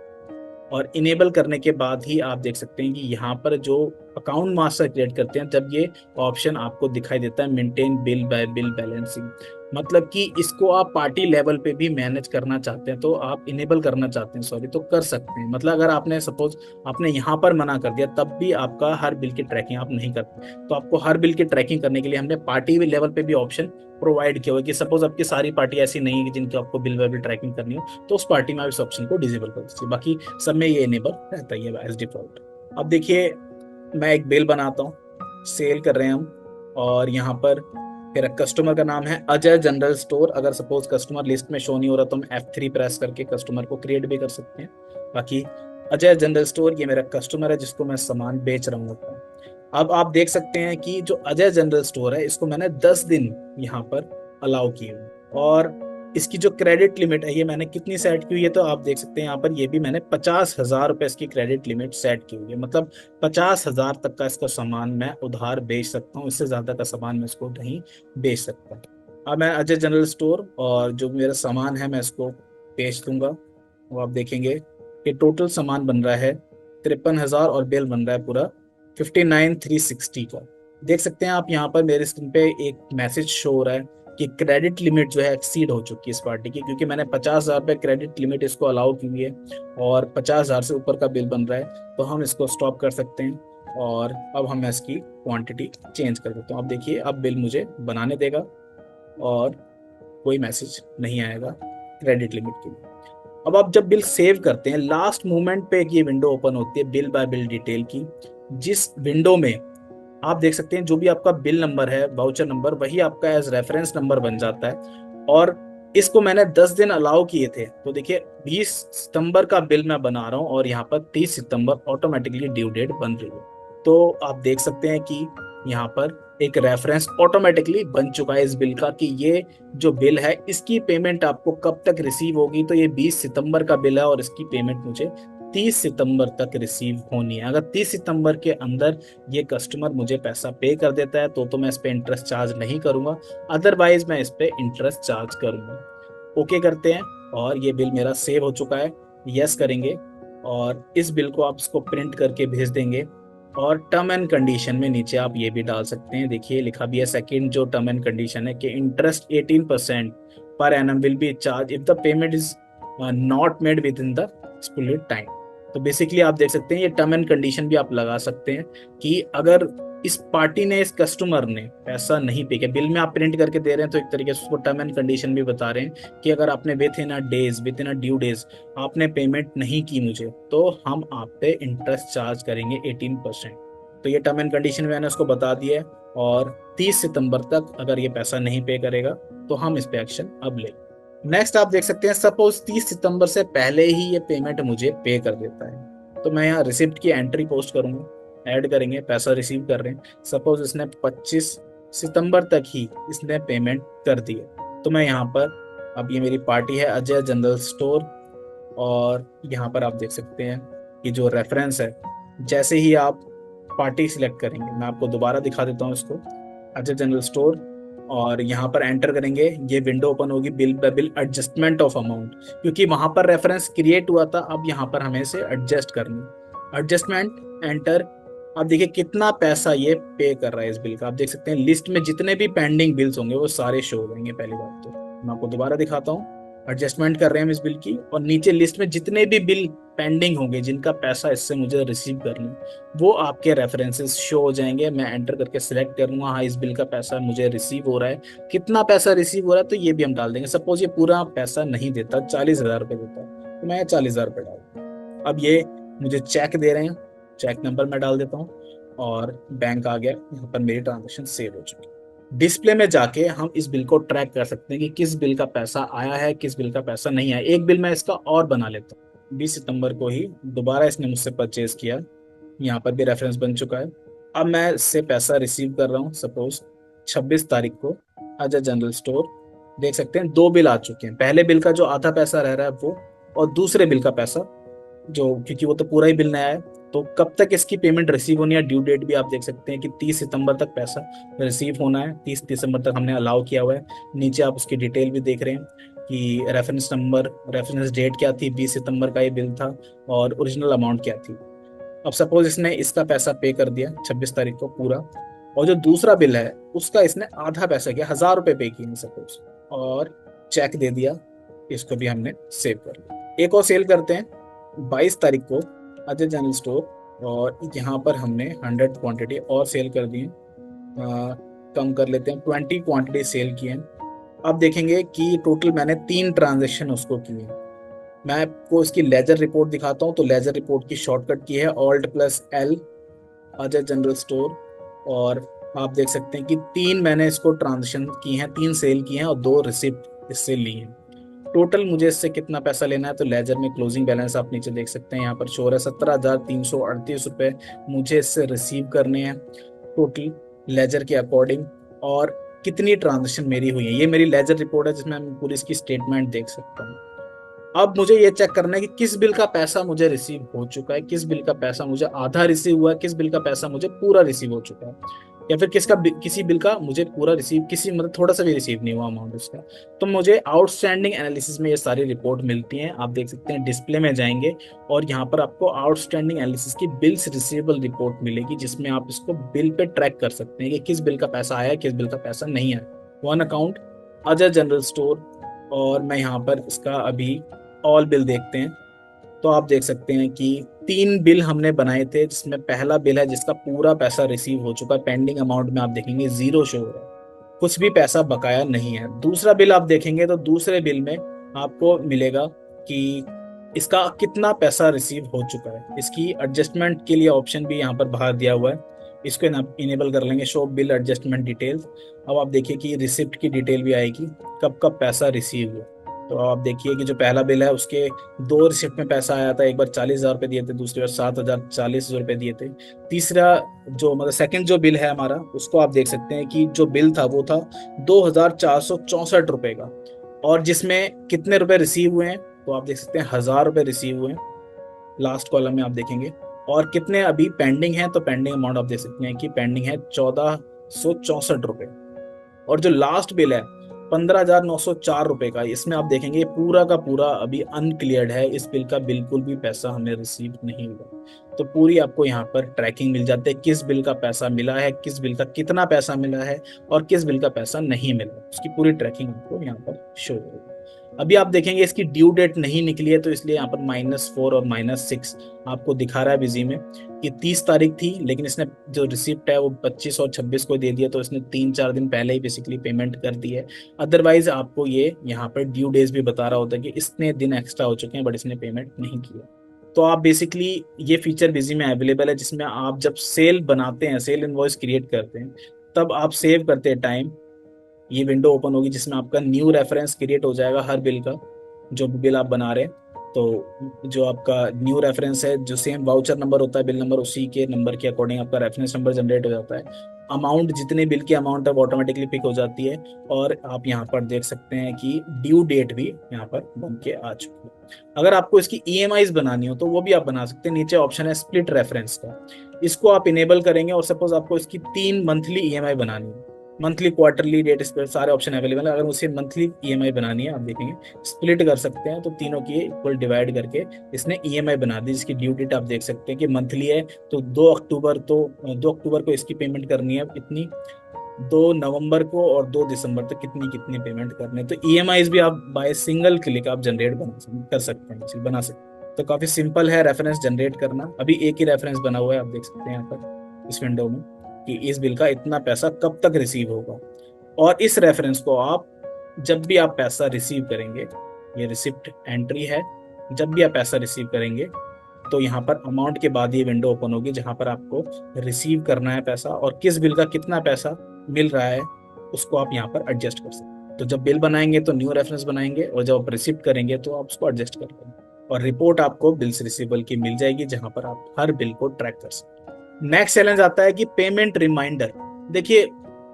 और इनेबल करने के बाद ही आप देख सकते हैं कि यहाँ पर जो अकाउंट मास्टर क्रिएट करते हैं, जब ये ऑप्शन आपको दिखाई देता है maintain bill bye bill balancing, मतलब कि इसको आप पार्टी लेवल पे भी मैनेज करना चाहते हैं, तो आप इनेबल करना चाहते हैं सॉरी, तो कर सकते हैं। मतलब अगर आपने सपोज आपने यहाँ पर मना कर दिया तब भी आपका हर बिल की ट्रैकिंग आप नहीं करते, तो आपको हर बिल की ट्रैकिंग करने के लिए हमने पार्टी लेवल पे भी ऑप्शन प्रोवाइड किया हुआ कि सपोज आपकी सारी पार्टी ऐसी नहीं है कि जिनकी आपको बिल बाय बिल ट्रैकिंग करनी हो, तो उस पार्टी में आप इस ऑप्शन को डिसेबल कर दीजिए, बाकी सब में ये इनेबल रहता है एज डिफॉल्ट। अब देखिए, मैं एक बिल बनाता हूँ, सेल कर रहे हैं हम, और यहाँ पर मेरा कस्टमर का नाम है अजय जनरल स्टोर। अगर सपोज कस्टमर लिस्ट में शो नहीं हो रहा तो हम F3 प्रेस करके कस्टमर को क्रिएट भी कर सकते हैं। बाकी अजय जनरल स्टोर ये मेरा कस्टमर है जिसको मैं सामान बेच रहा हूँ। अब आप देख सकते हैं कि जो अजय जनरल स्टोर है इसको मैंने 10 दिन यहाँ पर अलाउ किए, और इसकी जो क्रेडिट लिमिट है ये मैंने कितनी सेट की हुई है, तो आप देख सकते हैं यहाँ पर ये भी मैंने 50,000 रुपए इसकी क्रेडिट लिमिट सेट की हुई है। मतलब 50,000 तक का इसका सामान मैं उधार बेच सकता हूँ, इससे ज्यादा का सामान मैं इसको नहीं बेच सकता। अब मैं अजय जनरल स्टोर और जो मेरा सामान है मैं इसको बेच दूंगा। वो आप देखेंगे कि टोटल सामान बन रहा है 53,000 और बिल बन रहा है पूरा 59,360 का। देख सकते हैं आप यहाँ पर मेरे स्क्रीन पे एक मैसेज शो हो रहा है कि क्रेडिट लिमिट जो है एक्सीड हो चुकी है इस पार्टी की, क्योंकि मैंने 50,000 रुपये क्रेडिट लिमिट इसको अलाउ की हुई है और 50,000 से ऊपर का बिल बन रहा है, तो हम इसको स्टॉप कर सकते हैं। और अब हम इसकी क्वांटिटी चेंज कर देते हैं। अब देखिए अब बिल मुझे बनाने देगा और कोई मैसेज नहीं आएगा क्रेडिट लिमिट के लिए। अब आप जब बिल सेव करते हैं लास्ट मोमेंट पे एक ये विंडो ओपन होती है बिल बाय बिल डिटेल की, जिस विंडो में आप देख सकते हैं जो भी आपका बिल नंबर है, वाउचर नंबर, वही आपका एज रेफरेंस नंबर बन जाता है। और इसको मैंने 10 दिन अलाउ किए थे, तो देखिए 20 सितंबर का बिल मैं बना रहा हूँ और यहाँ पर 30 सितंबर ऑटोमेटिकली ड्यू डेट बन रही है। तो आप देख सकते हैं कि यहाँ पर एक रेफरेंस ऑटोमेटिकली बन चुका है इस बिल का कि ये जो बिल है इसकी पेमेंट आपको कब तक रिसीव होगी। तो ये 20 सितंबर का बिल है और इसकी पेमेंट मुझे 30 सितंबर तक रिसीव होनी है। अगर 30 सितंबर के अंदर ये कस्टमर मुझे पैसा पे कर देता है तो मैं इस पे इंटरेस्ट चार्ज नहीं करूंगा, अदरवाइज मैं इस पे इंटरेस्ट चार्ज करूंगा। ओके करते हैं और ये बिल मेरा सेव हो चुका है, यस करेंगे और इस बिल को आप इसको प्रिंट करके भेज देंगे। और टर्म एंड कंडीशन में नीचे आप ये भी डाल सकते हैं, देखिए लिखा भी है सेकंड जो टर्म एंड कंडीशन है कि इंटरेस्ट 18% पर annum will be charge if the payment is not made within the stipulated time. तो बेसिकली आप देख सकते हैं ये टर्म एंड कंडीशन भी आप लगा सकते हैं कि अगर इस पार्टी ने, इस कस्टमर ने पैसा नहीं पे किया, बिल में आप प्रिंट करके दे रहे हैं तो एक तरीके से उसको टर्म एंड कंडीशन भी बता रहे हैं कि अगर आपने with in a days, with in a due days आपने पेमेंट नहीं की मुझे तो हम आप पे इंटरेस्ट चार्ज करेंगे 18%। तो ये टर्म एंड कंडीशन मैंने उसको बता दिया है और 30 सितंबर तक अगर ये पैसा नहीं पे करेगा तो हम इस पे एक्शन अब ले। नेक्स्ट आप देख सकते हैं सपोज 30 सितंबर से पहले ही ये पेमेंट मुझे पे कर देता है, तो मैं यहाँ रिसिप्ट की एंट्री पोस्ट करूंगा, ऐड करेंगे पैसा रिसीव कर रहे हैं। सपोज इसने 25 सितंबर तक ही इसने पेमेंट कर दी है, तो मैं यहाँ पर, अब ये मेरी पार्टी है अजय जनरल स्टोर और यहाँ पर आप देख सकते हैं कि जो रेफरेंस है, जैसे ही आप पार्टी सिलेक्ट करेंगे, मैं आपको दोबारा दिखा देता हूँ इसको, अजय जनरल स्टोर और यहाँ पर एंटर करेंगे, ये विंडो ओपन होगी bill bye bill adjustment of amount, क्योंकि वहां पर रेफरेंस क्रिएट हुआ था, अब यहाँ पर हमें इसे एडजस्ट करनी, एडजस्टमेंट एंटर। अब देखिए कितना पैसा ये पे कर रहा है इस बिल का, आप देख सकते हैं लिस्ट में जितने भी पेंडिंग बिल्स होंगे वो सारे शो हो जाएंगे। पहली बात तो मैं आपको दोबारा दिखाता हूँ, एडजस्टमेंट कर रहे हैं हम इस बिल की और नीचे लिस्ट में जितने भी बिल पेंडिंग होंगे जिनका पैसा इससे मुझे रिसीव करना वो आपके रेफरेंसेस शो हो जाएंगे। मैं एंटर करके सिलेक्ट करूंगा, हाँ इस बिल का पैसा मुझे रिसीव हो रहा है, कितना पैसा रिसीव हो रहा है तो ये भी हम डाल देंगे। सपोज ये पूरा पैसा नहीं देता, 40,000 रुपये देता है तो मैं 40,000 रुपये डाल दूँ। अब ये मुझे चेक दे रहे हैं, चेक नंबर मैं डाल देता हूँ और बैंक आ गया, यहाँ पर मेरी ट्रांजेक्शन सेव हो चुकी है। डिस्प्ले में जाके हम इस बिल को ट्रैक कर सकते हैं कि किस बिल का पैसा आया है, किस बिल का पैसा नहीं आया। एक बिल मैं इसका और बना लेता हूँ, 20 सितंबर को ही दोबारा इसने मुझसे परचेज किया, यहाँ पर भी रेफरेंस बन चुका है। अब मैं इससे पैसा रिसीव कर रहा हूँ, सपोज 26 तारीख को अजय जनरल स्टोर, देख सकते हैं 2 बिल आ चुके हैं, पहले बिल का जो आधा पैसा रह रहा है वो, और दूसरे बिल का पैसा जो, क्योंकि वो तो पूरा ही बिल नया है, तो कब तक इसकी पेमेंट रिसीव होनी है, ड्यू डेट भी आप देख सकते हैं कि 30 सितंबर तक पैसा रिसीव होना है, 30 दिसंबर तक हमने अलाउ किया हुआ है। नीचे आप उसकी डिटेल भी देख रहे हैं कि रेफरेंस नंबर, रेफरेंस डेट क्या थी, 20 सितंबर का ये बिल था और ओरिजिनल अमाउंट क्या थी। अब सपोज इसने इसका पैसा पे कर दिया 26 तारीख को पूरा, और जो दूसरा बिल है उसका इसने आधा पैसा किया, 1,000 रुपये पे किए सपोज, और चेक दे दिया, इसको भी हमने सेव कर लिया। एक और सेल करते हैं 22 तारीख को अजय जनरल स्टोर, और यहाँ पर हमने 100 क्वांटिटी और सेल कर दी है, कम कर लेते हैं, 20 क्वांटिटी सेल की है। अब देखेंगे कि टोटल मैंने 3 ट्रांजेक्शन उसको किए। मैं आपको इसकी लेजर रिपोर्ट दिखाता हूँ, तो लेजर रिपोर्ट की शॉर्टकट की है Alt+L अजय जनरल स्टोर, और आप देख सकते हैं कि 3 मैंने इसको ट्रांजेक्शन की हैं, 3 सेल की हैं और 2 रिसिप्ट इससे ली हैं। टोटल मुझे इससे कितना पैसा लेना है, तो लेजर में क्लोजिंग बैलेंस आप नीचे देख सकते हैं, यहाँ पर शो है 17,338 रुपये मुझे इससे रिसीव करने हैं टोटल लेजर के अकॉर्डिंग। और कितनी ट्रांजेक्शन मेरी हुई है। ये मेरी लेजर रिपोर्ट है जिसमें मैं पूरी इसकी स्टेटमेंट देख सकता हूँ। अब मुझे ये चेक करना है कि किस बिल का पैसा मुझे रिसीव हो चुका है, किस बिल का पैसा मुझे आधा रिसीव हुआ है, किस बिल का पैसा मुझे पूरा रिसीव हो चुका है, या फिर किसी बिल का मुझे पूरा रिसीव, किसी मतलब थोड़ा सा भी रिसीव नहीं हुआ अमाउंट उसका। तो मुझे आउटस्टैंडिंग एनालिसिस में ये सारी रिपोर्ट मिलती हैं। आप देख सकते हैं डिस्प्ले में जाएंगे और यहाँ पर आपको आउटस्टैंडिंग एनालिसिस की बिल्स रिसीवेबल रिपोर्ट मिलेगी, जिसमें आप इसको बिल पे ट्रैक कर सकते हैं कि किस बिल का पैसा आया, किस बिल का पैसा नहीं आया। One account, Ajay general store, और मैं यहाँ पर इसका अभी ऑल बिल देखते हैं। तो आप देख सकते हैं कि 3 बिल हमने बनाए थे, जिसमें पहला बिल है जिसका पूरा पैसा रिसीव हो चुका है। पेंडिंग अमाउंट में आप देखेंगे 0 शो हो रहा है, कुछ भी पैसा बकाया नहीं है। दूसरा बिल आप देखेंगे तो दूसरे बिल में आपको मिलेगा कि इसका कितना पैसा रिसीव हो चुका है। इसकी एडजस्टमेंट के लिए ऑप्शन भी यहाँ पर बाहर दिया हुआ है, इसको इनेबल कर लेंगे, शो बिल एडजस्टमेंट डिटेल्स। अब आप देखिए कि रिसिप्ट की डिटेल भी आएगी, कब कब पैसा रिसीव हुआ। तो आप देखिए कि जो पहला बिल है उसके 2 रिसिप्ट में पैसा आया था, एक बार 40,000 रुपये दिए थे, दूसरी बार 7,040 रुपये दिए थे। तीसरा जो मतलब सेकंड जो बिल है हमारा, उसको आप देख सकते हैं कि जो बिल था वो था 2,464 रुपये का, और जिसमें कितने रुपए रिसीव हुए हैं तो आप देख सकते हैं 1,000 रुपये रिसीव हुए हैं, लास्ट कॉलम में आप देखेंगे। और कितने अभी पेंडिंग है, तो पेंडिंग अमाउंट आप देख सकते हैं कि पेंडिंग है 1,464 रुपये। और जो लास्ट बिल है 15,904 रुपये का, इसमें आप देखेंगे पूरा का पूरा अभी अनक्लियर्ड है, इस बिल का बिल्कुल भी पैसा हमें रिसीव नहीं हुआ। तो पूरी आपको यहाँ पर ट्रैकिंग मिल जाती है, किस बिल का पैसा मिला है, किस बिल का कितना पैसा मिला है, और किस बिल का पैसा नहीं मिला, उसकी पूरी ट्रैकिंग आपको यहाँ पर शो होगी। अभी आप देखेंगे इसकी ड्यू डेट नहीं निकली है, तो इसलिए यहाँ पर -4 और -6 आपको दिखा रहा है बिजी में कि 30 तारीख थी, लेकिन इसने जो रिसिप्ट है वो 25 और 26 को दे दिया, तो इसने 3-4 दिन पहले ही बेसिकली पेमेंट कर दी है। अदरवाइज आपको ये यहाँ पर ड्यू डेज भी बता रहा होता है कि इतने दिन एक्स्ट्रा हो चुके हैं बट इसने पेमेंट नहीं किया। तो आप बेसिकली ये फीचर बिजी में अवेलेबल है, जिसमें आप जब सेल बनाते हैं, सेल इनवॉइस क्रिएट करते हैं, तब आप सेव करते हैं टाइम, ये विंडो ओपन होगी जिसमें आपका न्यू रेफरेंस क्रिएट हो जाएगा हर बिल का, जो भी बिल आप बना रहे हैं। तो जो आपका न्यू रेफरेंस है, जो सेम वाउचर नंबर होता है बिल नंबर, उसी के नंबर के अकॉर्डिंग आपका रेफरेंस नंबर जनरेट हो जाता है। अमाउंट, जितने बिल की अमाउंट है वो ऑटोमेटिकली पिक हो जाती है। और आप यहाँ पर देख सकते हैं कि ड्यू डेट भी यहाँ पर बन के आ चुकी है। अगर आपको इसकी ईएमआईज बनानी हो तो वो भी आप बना सकते हैं। नीचे ऑप्शन है स्प्लिट रेफरेंस का, इसको आप इनेबल करेंगे और सपोज आपको इसकी 3 मंथली ईएमआई बनानी है, मंथली, क्वार्टरली, डेट, इस पर सारे ऑप्शन अवेलेबल है। अगर उसे मंथली ईएमआई बनानी है, आप देखेंगे स्प्लिट कर सकते हैं, तो तीनों की इक्वल डिवाइड करके इसने ईएमआई बना दी, जिसकी ड्यू डेट आप देख सकते हैं कि मंथली है, तो 2 अक्टूबर को इसकी पेमेंट करनी है इतनी, 2 नवंबर को और 2 दिसंबर तक कितनी कितनी पेमेंट करनी है। तो ईएमआईज भी आप बाय सिंगल क्लिक आप जनरेट कर सकते हैं, बना सकते हैं। तो काफी सिंपल है रेफरेंस जनरेट करना। अभी एक ही रेफरेंस बना हुआ है, आप देख सकते हैं यहाँ पर इस विंडो में कि इस बिल का इतना पैसा कब तक रिसीव होगा। और इस रेफरेंस को आप जब भी आप पैसा रिसीव करेंगे, ये रिसिप्ट एंट्री है, जब भी आप पैसा रिसीव करेंगे तो यहाँ पर अमाउंट के बाद ये विंडो ओपन होगी जहां पर आपको रिसीव करना है पैसा, और किस बिल का कितना पैसा मिल रहा है उसको आप यहाँ पर एडजस्ट कर सकते हैं। तो जब बिल बनाएंगे तो न्यू रेफरेंस बनाएंगे, और जब आप रिसिप्ट करेंगे तो आप उसको एडजस्ट कर लेंगे, और रिपोर्ट आपको बिल्स रिसीवेबल की मिल जाएगी जहां पर आप हर बिल को ट्रैक कर सकते हैं। नेक्स्ट चैलेंज आता है कि पेमेंट रिमाइंडर। देखिए,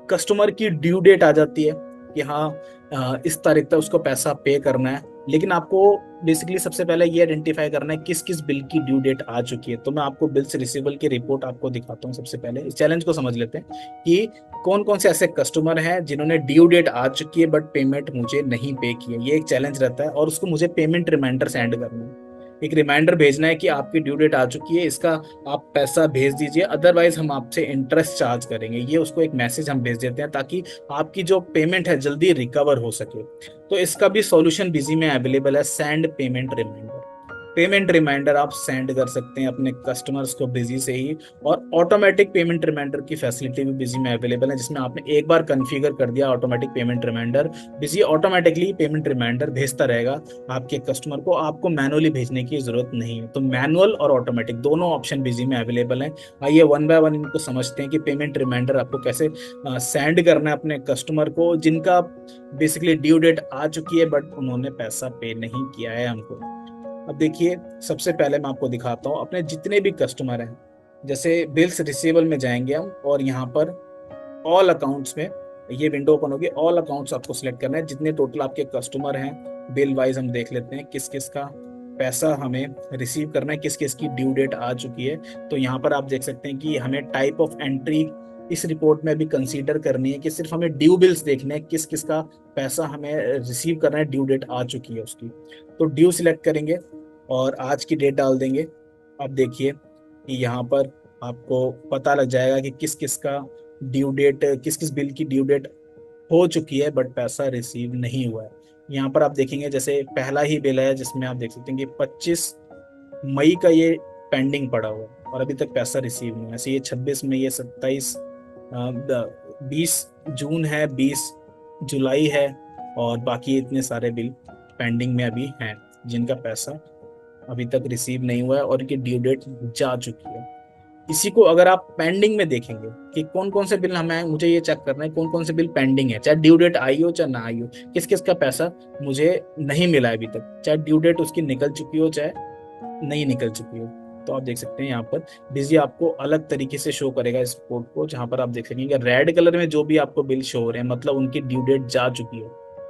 कस्टमर की ड्यू डेट आ जाती है कि हाँ इस तारीख तक उसको पैसा पे करना है, लेकिन आपको बेसिकली सबसे पहले ये आइडेंटिफाई करना है किस किस बिल की ड्यू डेट आ चुकी है। तो मैं आपको बिल्स रिसीवेबल की रिपोर्ट आपको दिखाता हूँ। सबसे पहले इस चैलेंज को समझ लेते हैं कि कौन कौन से ऐसे कस्टमर हैं जिन्होंने ड्यू डेट आ चुकी है बट पेमेंट मुझे नहीं पे की है। ये एक चैलेंज रहता है, और उसको मुझे पेमेंट रिमाइंडर सेंड करना है, एक रिमाइंडर भेजना है कि आपकी ड्यू डेट आ चुकी है, इसका आप पैसा भेज दीजिए, अदरवाइज हम आपसे इंटरेस्ट चार्ज करेंगे। ये उसको एक मैसेज हम भेज देते हैं ताकि आपकी जो पेमेंट है जल्दी रिकवर हो सके। तो इसका भी सॉल्यूशन बिजी में अवेलेबल है, send payment reminder. Payment reminder आप सेंड कर सकते हैं अपने कस्टमर्स को बिजी से ही, और ऑटोमेटिक पेमेंट रिमाइंडर की फैसिलिटी भी बिजी में अवेलेबल है, जिसमें आपने एक बार कॉन्फ़िगर कर दिया automatic payment reminder, Busy automatically payment reminder भेजता रहेगा आपके कस्टमर को, आपको मैनुअली भेजने की जरूरत नहीं है। तो मैनुअल और ऑटोमेटिक दोनों ऑप्शन बिजी में अवेलेबल है। आइए वन बाय वन इनको समझते हैं कि पेमेंट रिमाइंडर आपको कैसे सेंड करना है अपने कस्टमर को जिनका बेसिकली ड्यू डेट आ चुकी है बट उन्होंने पैसा पे नहीं किया है हमको। अब देखिए, सबसे पहले मैं आपको दिखाता हूँ अपने जितने भी कस्टमर हैं, जैसे बिल्स रिसीवेबल में जाएंगे हम, और यहाँ पर ऑल अकाउंट्स में ये विंडो ओपन होगी, ऑल अकाउंट्स आपको सिलेक्ट करना है, जितने टोटल आपके कस्टमर हैं बिल वाइज हम देख लेते हैं किस किस का पैसा हमें रिसीव करना है, किस किस की ड्यू डेट आ चुकी है। तो यहाँ पर आप देख सकते हैं कि हमें टाइप ऑफ एंट्री इस रिपोर्ट में भी कंसीडर करनी है कि सिर्फ हमें ड्यू बिल्स देखने हैं, किस किस का पैसा हमें रिसीव करना है, ड्यू डेट आ चुकी है उसकी। तो ड्यू सिलेक्ट करेंगे और आज की डेट डाल देंगे। अब देखिए कि यहाँ पर आपको पता लग जाएगा कि किस किस का ड्यू डेट, किस किस बिल की ड्यू डेट हो चुकी है बट पैसा रिसीव नहीं हुआ है। यहाँ पर आप देखेंगे जैसे पहला ही बिल है जिसमें आप देख सकते हैं कि 25 मई का ये पेंडिंग पड़ा हुआ है और अभी तक पैसा रिसीव नहीं है। ऐसे ये 26 मई है, 27, 20 जून है, 20 जुलाई है, और बाकी इतने सारे बिल पेंडिंग में अभी हैं जिनका पैसा अभी तक रिसीव नहीं हुआ है और इनकी ड्यू डेट जा चुकी है। इसी को अगर आप पेंडिंग में देखेंगे कि कौन कौन से बिल हमें, मुझे ये चेक करना है कौन कौन से बिल पेंडिंग है, चाहे ड्यू डेट आई हो चाहे ना आई हो, किस किस का पैसा मुझे नहीं मिला है अभी तक, चाहे ड्यू डेट उसकी निकल चुकी हो चाहे नहीं निकल चुकी हो। तो आप देख सकते हैं यहाँ पर बिजी आपको अलग तरीके से शो करेगा इस रिपोर्ट को, जहां पर आप देख सकेंगे रेड कलर में जो भी आपको बिल शो हो रहे हैं मतलब उनकी ड्यू डेट जा चुकी है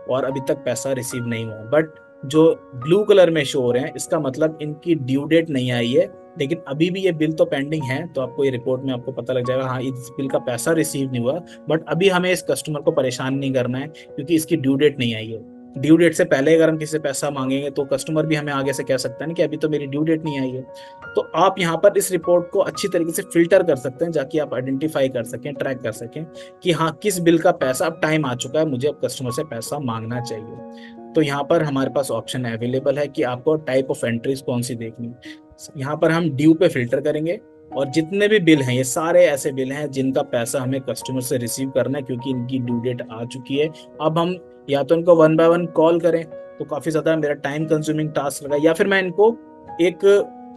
और अभी तक पैसा रिसीव नहीं हुआ है। बट जो ब्लू कलर में शो हो रहे हैं इसका मतलब इनकी ड्यू डेट नहीं आई है, लेकिन अभी भी ये बिल तो पेंडिंग है। तो आपको ये रिपोर्ट में आपको पता लग जाएगा हाँ इस बिल का पैसा रिसीव नहीं हुआ, बट अभी हमें इस कस्टमर को परेशान नहीं करना है क्योंकि इसकी ड्यू डेट नहीं आई है। ड्यू डेट से पहले अगर हम किसी से पैसा मांगेंगे तो कस्टमर भी हमें आगे से कह सकता है ना कि अभी तो मेरी ड्यू डेट नहीं आई है। तो आप यहाँ पर इस रिपोर्ट को अच्छी तरीके से फिल्टर कर सकते हैं जाकि आप आइडेंटिफाई कर सकें, ट्रैक कर सकें कि हाँ किस बिल का पैसा अब टाइम आ चुका है, मुझे अब कस्टमर से पैसा मांगना चाहिए। तो यहाँ पर हमारे पास ऑप्शन अवेलेबल है कि आपको टाइप ऑफ एंट्रीज कौन सी देखनी है। यहाँ पर हम ड्यू पे फिल्टर करेंगे और जितने भी बिल हैं ये सारे ऐसे बिल हैं जिनका पैसा हमें कस्टमर से रिसीव करना है क्योंकि इनकी ड्यू डेट आ चुकी है। अब हम या तो इनको वन बाय वन कॉल करें तो काफी ज्यादा मेरा टाइम कंज्यूमिंग टास्क लगा, या फिर मैं इनको एक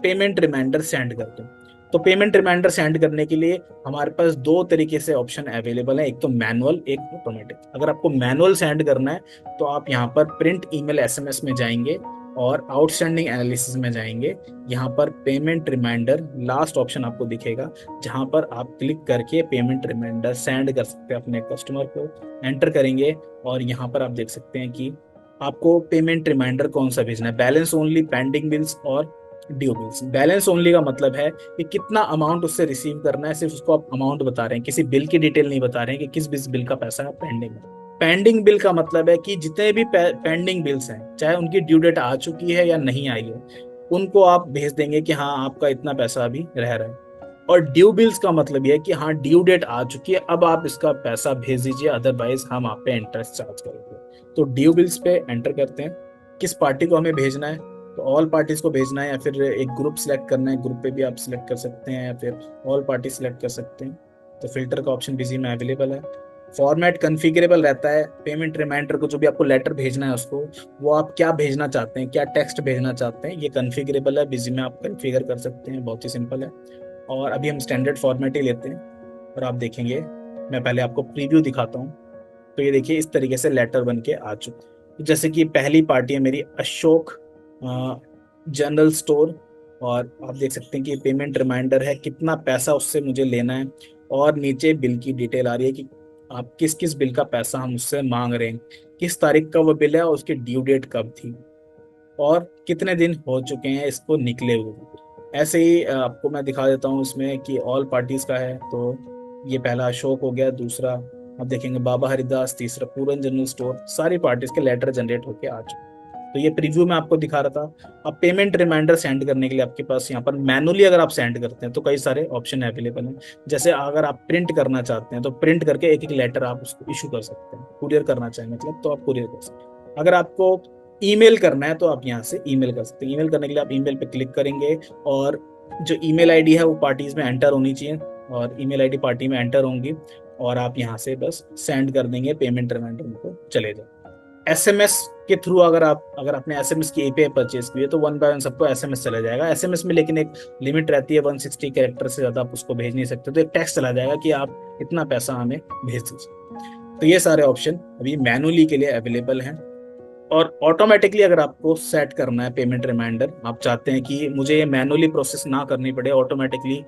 पेमेंट रिमाइंडर सेंड कर दूं। तो पेमेंट रिमाइंडर सेंड करने के लिए हमारे पास दो तरीके से ऑप्शन अवेलेबल है, एक तो मैनुअल एक ऑटोमेटिक। अगर आपको मैनुअल सेंड करना है तो आप यहाँ पर प्रिंट ईमेल एसएमएस में जाएंगे और आउटस्टैंडिंग एनालिसिस में जाएंगे। यहाँ पर पेमेंट रिमाइंडर लास्ट ऑप्शन आपको दिखेगा जहां पर आप क्लिक करके पेमेंट रिमाइंडर सेंड कर सकते हैं अपने कस्टमर को, एंटर करेंगे और यहाँ पर आप देख सकते हैं कि आपको पेमेंट रिमाइंडर कौन सा भेजना है, बैलेंस ओनली, पेंडिंग बिल्स और ड्यू बिल्स। बैलेंस ओनली का मतलब है कि कितना अमाउंट उससे रिसीव करना है, सिर्फ उसको आप अमाउंट बता रहे हैं, किसी बिल की डिटेल नहीं बता रहे हैं कि किस बिल का पैसा पेंडिंग है। पेंडिंग बिल का मतलब है कि जितने भी पेंडिंग बिल्स हैं चाहे उनकी ड्यू डेट आ चुकी है या नहीं आई है उनको आप भेज देंगे कि हाँ आपका इतना पैसा अभी रह रहा है। और ड्यू बिल्स का मतलब ये है कि हाँ ड्यू डेट आ चुकी है, अब आप इसका पैसा भेज दीजिए, अदरवाइज हम आप पे इंटरेस्ट चार्ज करेंगे। तो ड्यू बिल्स पे एंटर करते हैं, किस पार्टी को हमें भेजना है, तो ऑल पार्टीज को भेजना है या फिर एक ग्रुप सिलेक्ट करना है, ग्रुप पे भी आप सिलेक्ट कर सकते हैं या फिर ऑल पार्टी सिलेक्ट कर सकते हैं। तो फिल्टर का ऑप्शन बिजी में अवेलेबल है। फॉर्मेट कन्फिगरेबल रहता है, पेमेंट रिमाइंडर को जो भी आपको लेटर भेजना है उसको वो आप क्या भेजना चाहते हैं, क्या टेक्स्ट भेजना चाहते हैं, ये कन्फिगरेबल है, बिजी में आप कन्फिगर कर सकते हैं, बहुत ही सिंपल है। और अभी हम स्टैंडर्ड फॉर्मेट ही लेते हैं और आप देखेंगे, मैं पहले आपको प्रीव्यू दिखाता हूँ। तो ये देखिए इस तरीके से लेटर बन के आ चुका। जैसे कि पहली पार्टी है मेरी अशोक जनरल स्टोर, और आप देख सकते हैं कि पेमेंट रिमाइंडर है, कितना पैसा उससे मुझे लेना है, और नीचे बिल की डिटेल आ रही है कि आप किस किस बिल का पैसा हम उससे मांग रहे हैं, किस तारीख का वो बिल है और उसकी ड्यू डेट कब थी और कितने दिन हो चुके हैं इसको निकले हुए। ऐसे ही आपको मैं दिखा देता हूँ इसमें कि ऑल पार्टीज का है। तो ये पहला अशोक हो गया, दूसरा आप देखेंगे बाबा हरिदास, तीसरा पूरन जनरल स्टोर, सारी पार्टीज के लेटर जनरेट होके आ चुके। तो ये प्रीव्यू में आपको दिखा रहा था। अब पेमेंट रिमाइंडर सेंड करने के लिए आपके पास यहाँ पर मैनुअली अगर आप सेंड करते हैं तो कई सारे ऑप्शन अवेलेबल हैं। जैसे अगर आप प्रिंट करना चाहते हैं तो प्रिंट करके एक एक लेटर आप उसको इशू कर सकते हैं, कुरियर करना चाहें मतलब तो आप कुरियर कर सकते हैं। अगर आपको ईमेल करना है तो आप यहाँ से ईमेल कर सकते हैं। ईमेल करने के लिए आप ईमेल पे क्लिक करेंगे और जो ईमेल आईडी है वो पार्टीज में एंटर होनी चाहिए और ईमेल आईडी पार्टी में एंटर होंगी और आप यहाँ से बस सेंड कर देंगे, पेमेंट रिमाइंडर उनको चले जाए। एसएमएस के थ्रू अगर आपने एसएमएस की एपीआई परचेज की है तो वन बाय वन सबको एसएमएस चला जाएगा। एसएमएस में लेकिन एक लिमिट रहती है, 160 कैरेक्टर से ज्यादा आप उसको भेज नहीं सकते, तो एक टेक्स्ट चला जाएगा कि आप इतना पैसा हमें भेज दीजिए। तो ये सारे ऑप्शन अभी मैनुअली के लिए अवेलेबल हैं। और ऑटोमेटिकली अगर आपको सेट करना है पेमेंट रिमाइंडर, आप चाहते हैं कि मुझे ये मैनुअली प्रोसेस ना करनी पड़े, ऑटोमेटिकली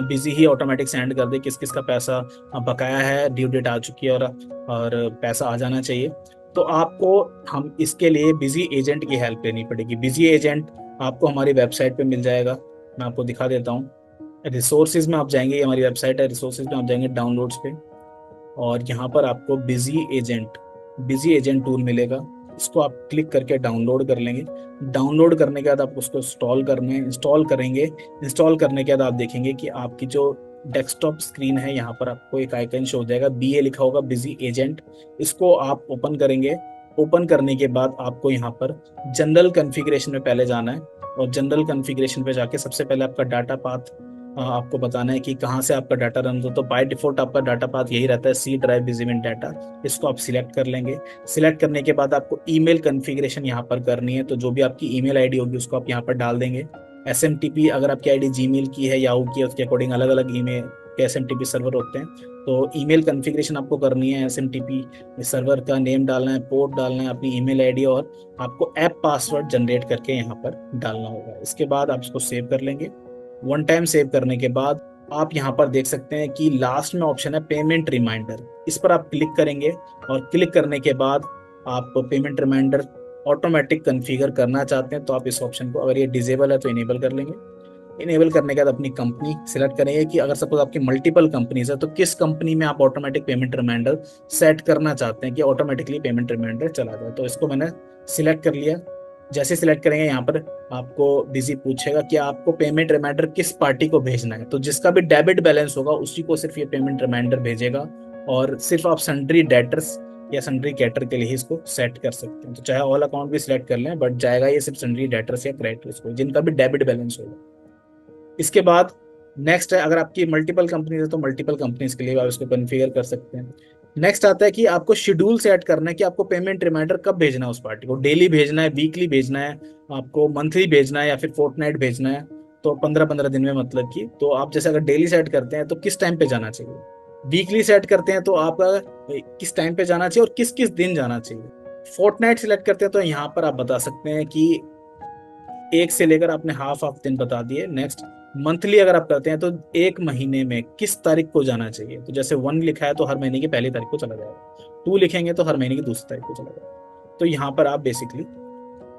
बिजी ही ऑटोमेटिक सेंड कर दे, किस किस का पैसा बकाया है, ड्यू डेट आ चुकी है और पैसा आ जाना चाहिए, तो आपको हम इसके लिए बिजी एजेंट की हेल्प लेनी पड़ेगी। बिजी एजेंट आपको हमारी वेबसाइट पे मिल जाएगा, मैं आपको दिखा देता हूँ। रिसोर्सेज में आप जाएंगे, ये हमारी वेबसाइट है, रिसोर्सेज में आप जाएंगे डाउनलोड्स पे, और यहाँ पर आपको बिजी एजेंट टूल मिलेगा। इसको आप क्लिक करके डाउनलोड कर लेंगे। डाउनलोड करने के बाद आप उसको इंस्टॉल करने इंस्टॉल करेंगे। इंस्टॉल करने के बाद आप देखेंगे कि आपकी जो डेस्कटॉप स्क्रीन है, यहाँ पर आपको एक आइकन शो हो जाएगा, BA लिखा होगा, बिजी एजेंट। इसको आप ओपन करेंगे। ओपन करने के बाद आपको यहाँ पर जनरल कॉन्फ़िगरेशन में पहले जाना है, और जनरल कॉन्फ़िगरेशन पे जाके सबसे पहले आपका डाटा पाथ आपको बताना है कि कहाँ से आपका डाटा रन होता है। तो बाय डिफॉल्ट आपका डाटा पाथ यही रहता है, सी ड्राइव बिजीमिन डाटा। इसको आप सिलेक्ट कर लेंगे। सिलेक्ट करने के बाद आपको ईमेल कॉन्फ़िगरेशन यहाँ पर करनी है, तो जो भी आपकी ईमेल आईडी होगी उसको आप यहाँ पर डाल देंगे। SMTP अगर आपकी आईडी जीमेल की है, याहू की है, उसके अकॉर्डिंग अलग अलग ईमेल के SMTP सर्वर होते हैं। तो ईमेल कॉन्फ़िगरेशन आपको करनी है, SMTP सर्वर का नेम डालना है, पोर्ट डालना है, अपनी ईमेल आईडी, और आपको ऐप पासवर्ड जनरेट करके यहाँ पर डालना होगा। इसके बाद आप इसको सेव कर लेंगे। वन टाइम सेव करने के बाद आप यहाँ पर देख सकते हैं कि लास्ट में ऑप्शन है पेमेंट रिमाइंडर। इस पर आप क्लिक करेंगे, और क्लिक करने के बाद आप पेमेंट रिमाइंडर ऑटोमेटिक कॉन्फ़िगर करना चाहते हैं तो आप इस ऑप्शन को, अगर ये डिजेबल है तो इनेबल कर लेंगे। इनेबल करने के बाद अपनी कंपनी सिलेक्ट करेंगे कि अगर सपोज आपकी मल्टीपल कंपनीज है तो किस कंपनी में आप ऑटोमेटिक पेमेंट रिमाइंडर सेट करना चाहते हैं कि ऑटोमेटिकली पेमेंट रिमाइंडर चला जाए। तो इसको मैंने सिलेक्ट कर लिया। जैसे सिलेक्ट करेंगे, यहाँ पर आपको बिजी पूछेगा कि आपको पेमेंट रिमाइंडर किस पार्टी को भेजना है, तो जिसका भी डेबिट बैलेंस होगा उसी को सिर्फ ये पेमेंट रिमाइंडर भेजेगा, और सिर्फ आप सन्ड्री डेटर्स या सन्ड्री क्रेडिटर के लिए इसको सेट कर सकते हैं। तो चाहे ऑल अकाउंट भी सिलेक्ट कर लें, बट जाएगा ये सिर्फ सन्ड्री डेटर्स या क्रेडिटर्स को, जिनका भी डेबिट बैलेंस होगा। इसके बाद नेक्स्ट है, अगर आपकी मल्टीपल कंपनीज है तो मल्टीपल कंपनीज के लिए आप इसको कॉन्फ़िगर कर सकते हैं। नेक्स्ट आता है कि आपको शेड्यूल सेट करना है कि आपको पेमेंट रिमाइंडर कब भेजना है उस पार्टी को। डेली भेजना है, वीकली भेजना है, आपको मंथली भेजना है, या फिर फोर्टनाइट भेजना है, तो 15-15 दिन में मतलब कि। तो आप जैसे अगर डेली सेट करते हैं तो किस टाइम पे जाना चाहिए, वीकली सेट करते हैं तो आपका किस टाइम पे जाना चाहिए और किस किस दिन जाना चाहिए, फोर्टनाइट सिलेक्ट करते हैं तो यहाँ पर आप बता सकते हैं कि एक से लेकर आपने हाफ हाफ दिन बता दिए। नेक्स्ट मंथली अगर आप करते हैं तो एक महीने में किस तारीख को जाना चाहिए, तो जैसे 1 लिखा है तो हर महीने की पहली तारीख को चला जाएगा, 2 लिखेंगे तो हर महीने की दूसरी तारीख को चला जाएगा। तो यहाँ पर आप बेसिकली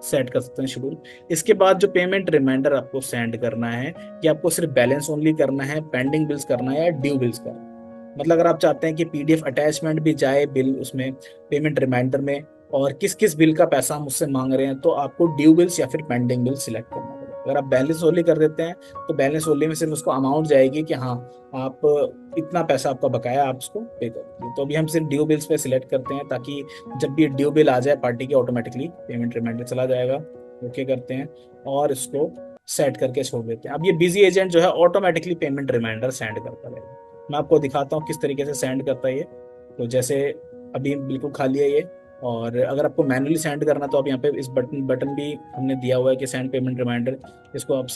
सेट कर सकते हैं शेड्यूल। इसके बाद जो पेमेंट रिमाइंडर आपको सेंड करना है कि आपको सिर्फ बैलेंस ओनली करना है, पेंडिंग बिल्स करना है, या ड्यू बिल्स करना है। मतलब अगर आप चाहते हैं कि PDF अटैचमेंट भी जाए बिल उसमें, पेमेंट रिमाइंडर में, और किस किस बिल का पैसा हम उससे मांग रहे हैं, तो आपको ड्यू बिल्स या फिर पेंडिंग बिल सिलेक्ट करना पड़ेगा। अगर आप बैलेंस ओनली कर देते हैं तो बैलेंस ओनली में सिर्फ उसको अमाउंट जाएगी कि हाँ आप इतना पैसा आपका बकाया, आप उसको पे कर दीजिए। तो अभी हम सिर्फ ड्यू बिल्स पे सिलेक्ट करते हैं, ताकि जब भी ड्यू बिल आ जाए पार्टी की, ऑटोमेटिकली पेमेंट रिमाइंडर चला जाएगा। ओके करते हैं और इसको सेट करके छोड़ देते हैं। अब ये बिजी एजेंट जो है ऑटोमेटिकली पेमेंट रिमाइंडर सेंड करता रहेगा। मैं आपको दिखाता हूँ किस तरीके से सेंड करता है ये। तो जैसे अभी बिल्कुल खाली है ये, और अगर आपको मैनुअली सेंड करना तो आप यहाँ पे इस बटन भी हमने दिया हुआ है कि सेंड पेमेंट रिमाइंडर। इसको आप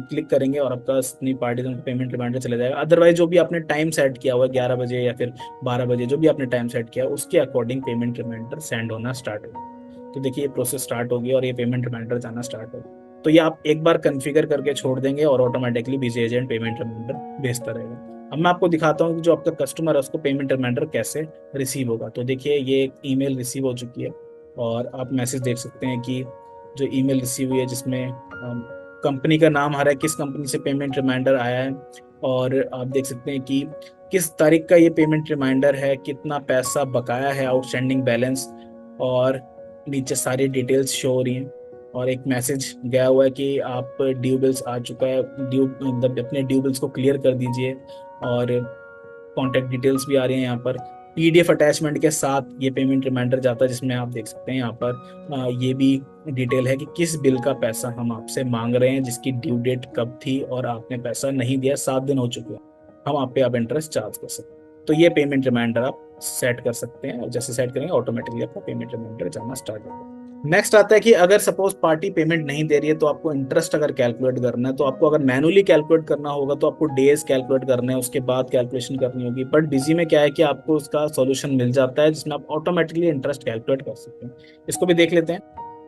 क्लिक करेंगे और आपका अपनी पार्टी में पेमेंट रिमाइंडर चले जाएगा। अदरवाइज जो भी आपने टाइम सेट किया हुआ है 11 बजे या फिर 12 बजे, जो भी आपने टाइम सेट किया उसके अकॉर्डिंग पेमेंट रिमाइंडर सेंड होना स्टार्ट होगा। तो देखिए ये प्रोसेस स्टार्ट होगी और ये पेमेंट रिमाइंडर जाना स्टार्ट होगा। तो ये आप एक बार कॉन्फ़िगर करके छोड़ देंगे और automatically Busy agent payment reminder भेजता रहेगा। अब मैं आपको दिखाता हूँ कि जो आपका कस्टमर है उसको पेमेंट रिमाइंडर कैसे रिसीव होगा। तो देखिए ये एक ईमेल रिसीव हो चुकी है, और आप मैसेज देख सकते हैं कि जो ईमेल रिसीव हुई है जिसमें कंपनी का नाम आ रहा है, किस कंपनी से पेमेंट रिमाइंडर आया है, और आप देख सकते हैं कि किस तारीख का ये पेमेंट रिमाइंडर है, कितना पैसा बकाया है, आउटस्टैंडिंग बैलेंस, और नीचे सारी डिटेल्स शो हो रही हैं। और एक मैसेज गया हुआ है कि आप ड्यू बिल्स आ चुका है, अपने ड्यू बिल्स को क्लियर कर दीजिए, और कॉन्टैक्ट डिटेल्स भी आ रही हैं यहाँ पर। PDF अटैचमेंट के साथ ये पेमेंट रिमाइंडर जाता है, जिसमें आप देख सकते हैं यहाँ पर ये भी डिटेल है कि किस बिल का पैसा हम आपसे मांग रहे हैं, जिसकी ड्यू डेट कब थी और आपने पैसा नहीं दिया, 7 दिन हो चुके हैं, हम आप पे आप इंटरेस्ट चार्ज कर सकते हैं। तो ये पेमेंट रिमाइंडर आप सेट कर सकते हैं, और जैसे सेट करेंगे ऑटोमेटिकली आपका पेमेंट रिमाइंडर जाना स्टार्ट होगा। नेक्स्ट आता है कि अगर सपोज पार्टी पेमेंट नहीं दे रही है तो आपको इंटरेस्ट अगर कैलकुलेट करना है, तो आपको अगर मैनुअली कैलकुलेट करना होगा तो आपको डेज कैलकुलेट करने हैं, उसके बाद कैलकुलेशन करनी होगी। बट बिजी में क्या है कि आपको उसका सॉल्यूशन मिल जाता है जिसमें आप ऑटोमेटिकली इंटरेस्ट कैलकुलेट कर सकते हैं। इसको भी देख लेते हैं।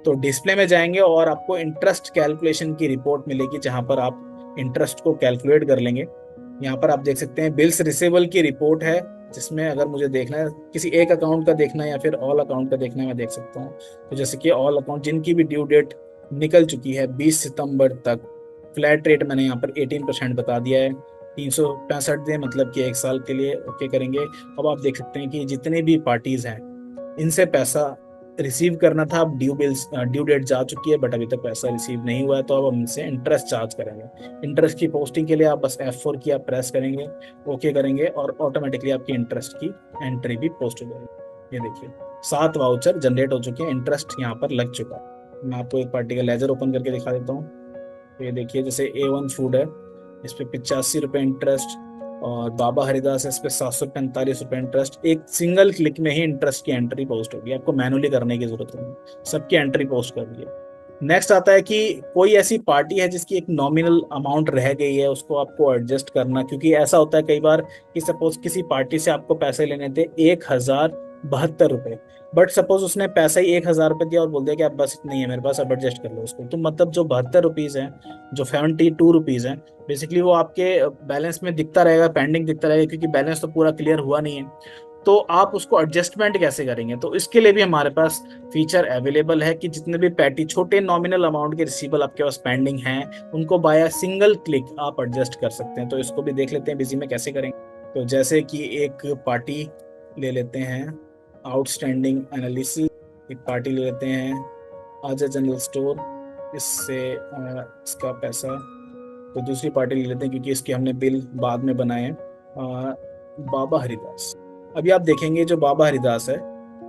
तो डिस्प्ले में जाएंगे और आपको इंटरेस्ट कैलकुलेशन की रिपोर्ट मिलेगी जहां पर आप इंटरेस्ट को कैलकुलेट कर लेंगे। यहाँ पर आप देख सकते हैं बिल्स रिसीवेबल की रिपोर्ट है, जिसमें अगर मुझे देखना है किसी एक अकाउंट का देखना है या फिर ऑल अकाउंट का देखना है, मैं देख सकता हूँ। तो जैसे कि ऑल अकाउंट जिनकी भी ड्यू डेट निकल चुकी है 20 सितंबर तक, फ्लैट रेट मैंने यहाँ पर 18% बता दिया है, 365 दिन मतलब कि एक साल के लिए ओके करेंगे। अब आप देख सकते हैं कि जितने भी पार्टीज हैं इनसे पैसा रिसीव करना था, अब ड्यू डेट जा चुकी है बट अभी तक पैसा रिसीव नहीं हुआ है, तो अब हम इनसे इंटरेस्ट चार्ज करेंगे। इंटरेस्ट की पोस्टिंग के लिए आप बस F4 की आप प्रेस करेंगे, ओके करेंगे और ऑटोमेटिकली आपकी इंटरेस्ट की एंट्री भी पोस्ट हो जाएगी। ये देखिए 7 वाउचर जनरेट हो चुके हैं, इंटरेस्ट यहाँ पर लग चुका है। मैं आपको एक पार्टी का लेजर ओपन करके दिखा देता हूँ। तो ये देखिए जैसे A1 फूड है, इस पे 85 रुपये इंटरेस्ट, और बाबा हरिदास है, इस पे 745 रुपये इंटरेस्ट। एक सिंगल क्लिक में ही इंटरेस्ट की एंट्री पोस्ट होगी, आपको मैनुअली करने की जरूरत नहीं, सबकी एंट्री पोस्ट कर दी है। नेक्स्ट आता है कि कोई ऐसी पार्टी है जिसकी एक नॉमिनल अमाउंट रह गई है, उसको आपको एडजस्ट करना, क्योंकि ऐसा होता है कई बार कि सपोज किसी पार्टी से आपको पैसे लेने थे 1072 रुपये, बट सपोज उसने पैसा ही 1000 रुपये दिया और बोल दिया कि अब बस इतना ही है मेरे पास, अब एडजस्ट कर लो उसको। तो मतलब जो 72 रुपीज हैं, जो 72 रुपीज हैं, बेसिकली वो आपके बैलेंस में दिखता रहेगा, पेंडिंग दिखता रहेगा, क्योंकि बैलेंस तो पूरा क्लियर हुआ नहीं है। तो आप उसको एडजस्टमेंट कैसे करेंगे, तो इसके लिए भी हमारे पास फीचर अवेलेबल है कि जितने भी पैटी छोटे नॉमिनल अमाउंट के रिसीवेबल आपके पास पेंडिंग हैं उनको बाय सिंगल क्लिक आप एडजस्ट कर सकते हैं। तो इसको भी देख लेते हैं बिजी में कैसे करेंगे। तो जैसे कि एक पार्टी ले लेते हैं, आउटस्टैंडिंग एनालिसिस, एक पार्टी ले लेते हैं आजा जनरल स्टोर, इससे इसका पैसा, तो दूसरी पार्टी ले लेते हैं क्योंकि इसके हमने बिल बाद में बनाए हैं, बाबा हरिदास। अभी आप देखेंगे जो बाबा हरिदास है,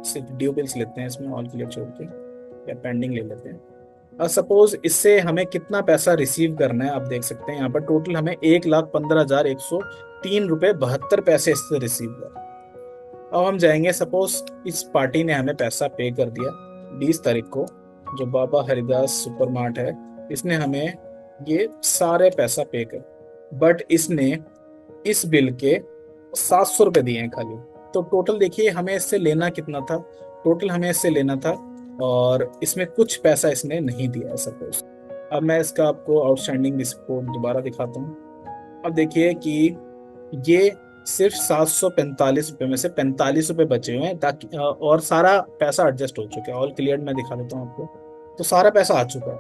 सिर्फ ड्यू बिल्स लेते हैं इसमें, ऑल क्लियर छोड़ के, या पेंडिंग ले लेते हैं। सपोज इससे हमें कितना पैसा रिसीव करना है, आप देख सकते हैं यहाँ पर टोटल हमें 1,15,103 रुपये 72 पैसे इससे रिसीव कर। अब हम जाएंगे, सपोज इस पार्टी ने हमें पैसा पे कर दिया 20 तारीख को, जो बाबा हरिदास सुपरमार्ट है, इसने हमें ये सारे पैसा पे कर, बट इसने इस बिल के 700 रुपये दिए हैं खाली। तो टोटल देखिए हमें इससे लेना कितना था, टोटल हमें इससे लेना था, और इसमें कुछ पैसा इसने नहीं दिया है सपोज। अब मैं इसका आपको आउटस्टैंडिंग रिपोर्ट दोबारा दिखाता हूँ। अब देखिए कि ये सिर्फ 745 रुपये में से 45 रुपये बचे हुए हैं, ताकि और सारा पैसा एडजस्ट हो चुका है। ऑल क्लियर मैं दिखा देता हूँ आपको, तो सारा पैसा आ चुका है,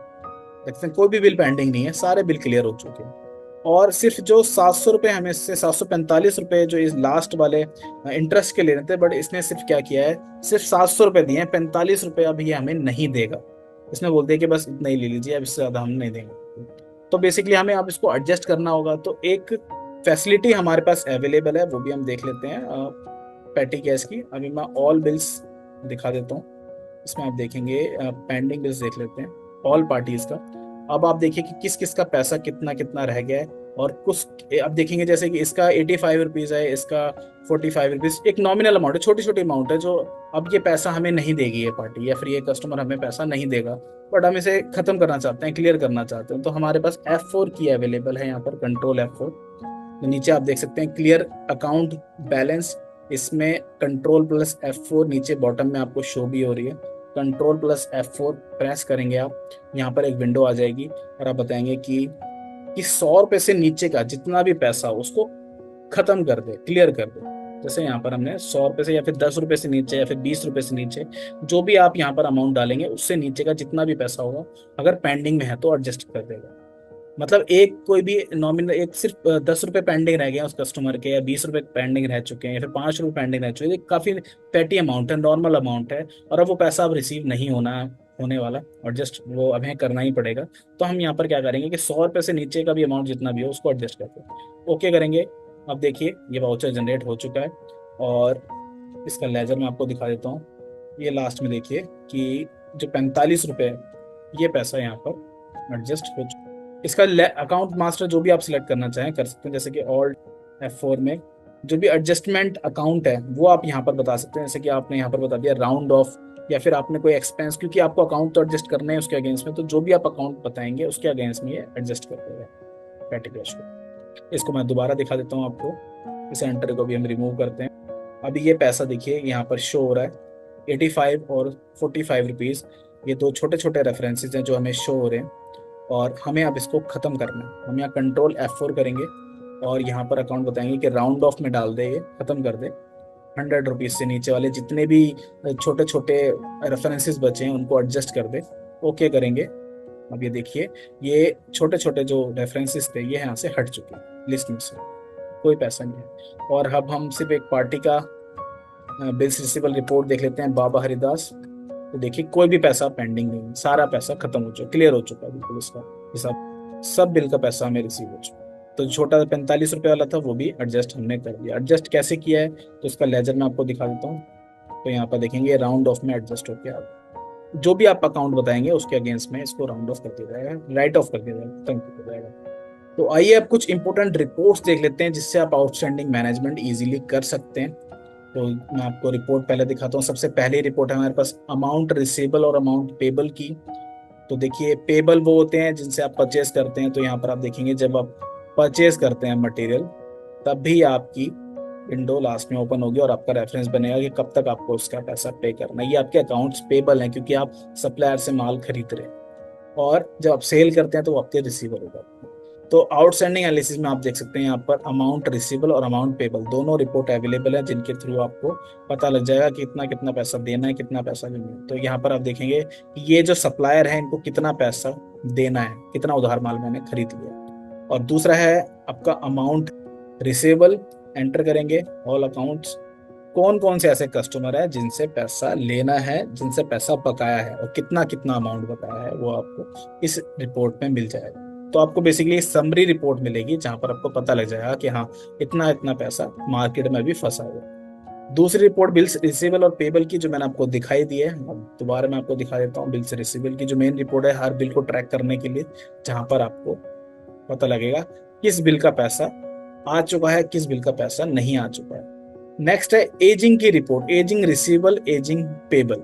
देखते हैं कोई भी बिल पेंडिंग नहीं है, सारे बिल क्लियर हो चुके हैं। और सिर्फ जो 700 रुपये हमें इससे 745 रुपये जो इस लास्ट वाले इंटरेस्ट के लेने थे, बट इसने सिर्फ क्या किया है, सिर्फ 700 रुपये दिए हैं, 45 रुपये अब ये हमें नहीं देगा। इसने बोल दिया कि बस इतना ही ले लीजिए, अब इससे ज्यादा हम नहीं देंगे। तो बेसिकली हमें अब इसको एडजस्ट करना होगा। तो एक फैसिलिटी हमारे पास अवेलेबल है, वो भी हम देख लेते हैं पेटी कैश की। अभी मैं ऑल बिल्स दिखा देता हूँ, इसमें आप देखेंगे पेंडिंग बिल्स देख लेते हैं ऑल पार्टीज का। अब आप देखिए कि किस किस का पैसा कितना कितना रह गया है, और कुछ अब देखेंगे जैसे कि इसका 85 रुपीज है, इसका 45 रुपीज, एक नॉमिनल अमाउंट है, छोटी छोटी अमाउंट है, जो अब ये पैसा हमें नहीं देगी ये पार्टी, या फिर ये कस्टमर हमें पैसा नहीं देगा, बट हम इसे खत्म करना चाहते हैं, क्लियर करना चाहते हैं। तो हमारे पास F4 की अवेलेबल है यहाँ पर, कंट्रोल F4। तो नीचे आप देख सकते हैं क्लियर अकाउंट बैलेंस, इसमें कंट्रोल प्लस F4 नीचे बॉटम में आपको शो भी हो रही है। कंट्रोल प्लस F4 प्रेस करेंगे आप, यहाँ पर एक विंडो आ जाएगी और आप बताएंगे कि 100 रुपये से नीचे का जितना भी पैसा उसको खत्म कर दे, क्लियर कर दे। जैसे यहाँ पर हमने 100 रुपये से, या फिर 10 रुपये से नीचे, या फिर 20 रुपये से नीचे, जो भी आप यहाँ पर अमाउंट डालेंगे उससे नीचे का जितना भी पैसा होगा, अगर पेंडिंग में है तो एडजस्ट कर देगा। मतलब एक कोई भी नॉमिनल, एक सिर्फ 10 रुपये पेंडिंग रह गए उस कस्टमर के, या 20 रुपये पेंडिंग रह चुके हैं, या फिर 5 रुपये पेंडिंग रह चुके हैं, काफी पैटी अमाउंट है, नॉर्मल अमाउंट है, और अब वो पैसा अब रिसीव नहीं होने वाला, और जस्ट वो हमें करना ही पड़ेगा। तो हम यहाँ पर क्या करेंगे कि 100 रुपये से नीचे का भी अमाउंट जितना भी हो उसको एडजस्ट करके ओके करेंगे। अब देखिए ये वाउचर जनरेट हो चुका है, और इसका लेजर मैं आपको दिखा देता हूँ। ये लास्ट में देखिए कि जो 45 रुपये ये पैसा यहाँ पर एडजस्ट हो चुका है। इसका अकाउंट मास्टर जो भी आप सिलेक्ट करना चाहें कर सकते हैं, जैसे कि ऑल्ट F4 में जो भी एडजस्टमेंट अकाउंट है वो आप यहाँ पर बता सकते हैं। जैसे कि आपने यहाँ पर बता दिया राउंड ऑफ या फिर आपने कोई एक्सपेंस, क्योंकि आपको अकाउंट तो एडजस्ट करना है उसके अगेंस्ट में, तो जो भी आप अकाउंट बताएंगे उसके अगेंस्ट में ये एडजस्ट कर देगा कैटेगरीज को। इसको मैं दोबारा दिखा देता हूँ आपको। इस एंटर को भी हम रिमूव करते हैं। अभी ये पैसा देखिए यहाँ पर शो हो रहा है 85 और 45 रुपीज़। ये दो छोटे छोटे रेफरेंसेस हैं जो हमें शो हो रहे हैं, और हमें अब इसको ख़त्म करना है। हम यहाँ कंट्रोल F4 करेंगे और यहाँ पर अकाउंट बताएंगे कि राउंड ऑफ में डाल दे, ये ख़त्म कर दे। 100 रुपीज़ से नीचे वाले जितने भी छोटे छोटे रेफरेंसेस बचे हैं उनको एडजस्ट कर दे। ओके करेंगे। अब ये देखिए ये छोटे छोटे जो रेफरेंसेस थे ये यहाँ से हट चुके हैं लिस्ट में से, कोई पैसा नहीं है। और अब हम सिर्फ एक पार्टी का बिल्स रिसीवेबल रिपोर्ट देख लेते हैं, बाबा हरिदास। तो देखिए कोई भी पैसा पेंडिंग नहीं है, सारा पैसा खत्म हो चुका, क्लियर हो चुका है बिल्कुल इसका हिसाब। सब बिल का पैसा हमें रिसीव हो चुका। तो जो छोटा 45 रुपये वाला था वो भी एडजस्ट हमने कर दिया। एडजस्ट कैसे किया है तो इसका लेजर मैं आपको दिखा देता हूँ। तो यहाँ पर देखेंगे राउंड ऑफ में एडजस्ट हो गया। जो भी आप अकाउंट बताएंगे उसके अगेंस्ट में इसको राउंड ऑफ कर दिया जाएगा, राइट ऑफ कर दिया जाएगा, खत्म कर दिया जाएगा। तो आइए अब कुछ इंपॉर्टेंट रिपोर्ट्स देख लेते हैं जिससे आप आउटस्टैंडिंग मैनेजमेंट इजीली कर सकते हैं। तो मैं आपको रिपोर्ट पहले दिखाता हूँ। सबसे पहली रिपोर्ट है हमारे पास अमाउंट रिसीवेबल और अमाउंट पेबल की। तो देखिए पेबल वो होते हैं जिनसे आप परचेज करते हैं। तो यहाँ पर आप देखेंगे जब आप परचेज करते हैं मटेरियल तब भी आपकी विंडो लास्ट में ओपन होगी और आपका रेफरेंस बनेगा कि कब तक आपको उसका पैसा पे करना है। ये आपके अकाउंट्स पेबल हैं क्योंकि आप सप्लायर से माल खरीद रहे हैं, और जब आप सेल करते हैं तो वो आपके रिसीवर होगा। तो आउटस्टैंडिंग एनालिसिस में आप देख सकते हैं यहाँ पर अमाउंट रिसीवेबल और अमाउंट पेबल दोनों रिपोर्ट अवेलेबल है, जिनके थ्रू आपको पता लग जाएगा कि कितना कितना पैसा देना है, कितना पैसा लेना है। तो यहाँ पर आप देखेंगे कि ये जो सप्लायर है इनको कितना पैसा देना है, कितना उधार माल मैंने खरीद लिया। और दूसरा है आपका अमाउंट रिसीवेबल। एंटर करेंगे ऑल अकाउंट्स, कौन कौन से ऐसे कस्टमर है जिनसे पैसा लेना है, जिनसे पैसा बकाया है, और कितना कितना अमाउंट बकाया है वो आपको इस रिपोर्ट में मिल जाएगा। तो आपको बेसिकली समरी रिपोर्ट मिलेगी जहां पर आपको पता लग जाएगा कि हाँ इतना इतना पैसा मार्केट में भी फंसा हुआ। दूसरी रिपोर्ट बिल्स रिसीवेबल और पेबल की जो मैंने आपको दिखाई दी है, अब दोबारा मैं आपको दिखा देता हूँ। बिल्स रिसीवेबल की जो मेन रिपोर्ट है हर बिल को ट्रैक करने के लिए, जहां पर आपको पता लगेगा किस बिल का पैसा आ चुका है, किस बिल का पैसा नहीं आ चुका है। नेक्स्ट है एजिंग की report, ageing receivable, ageing payable.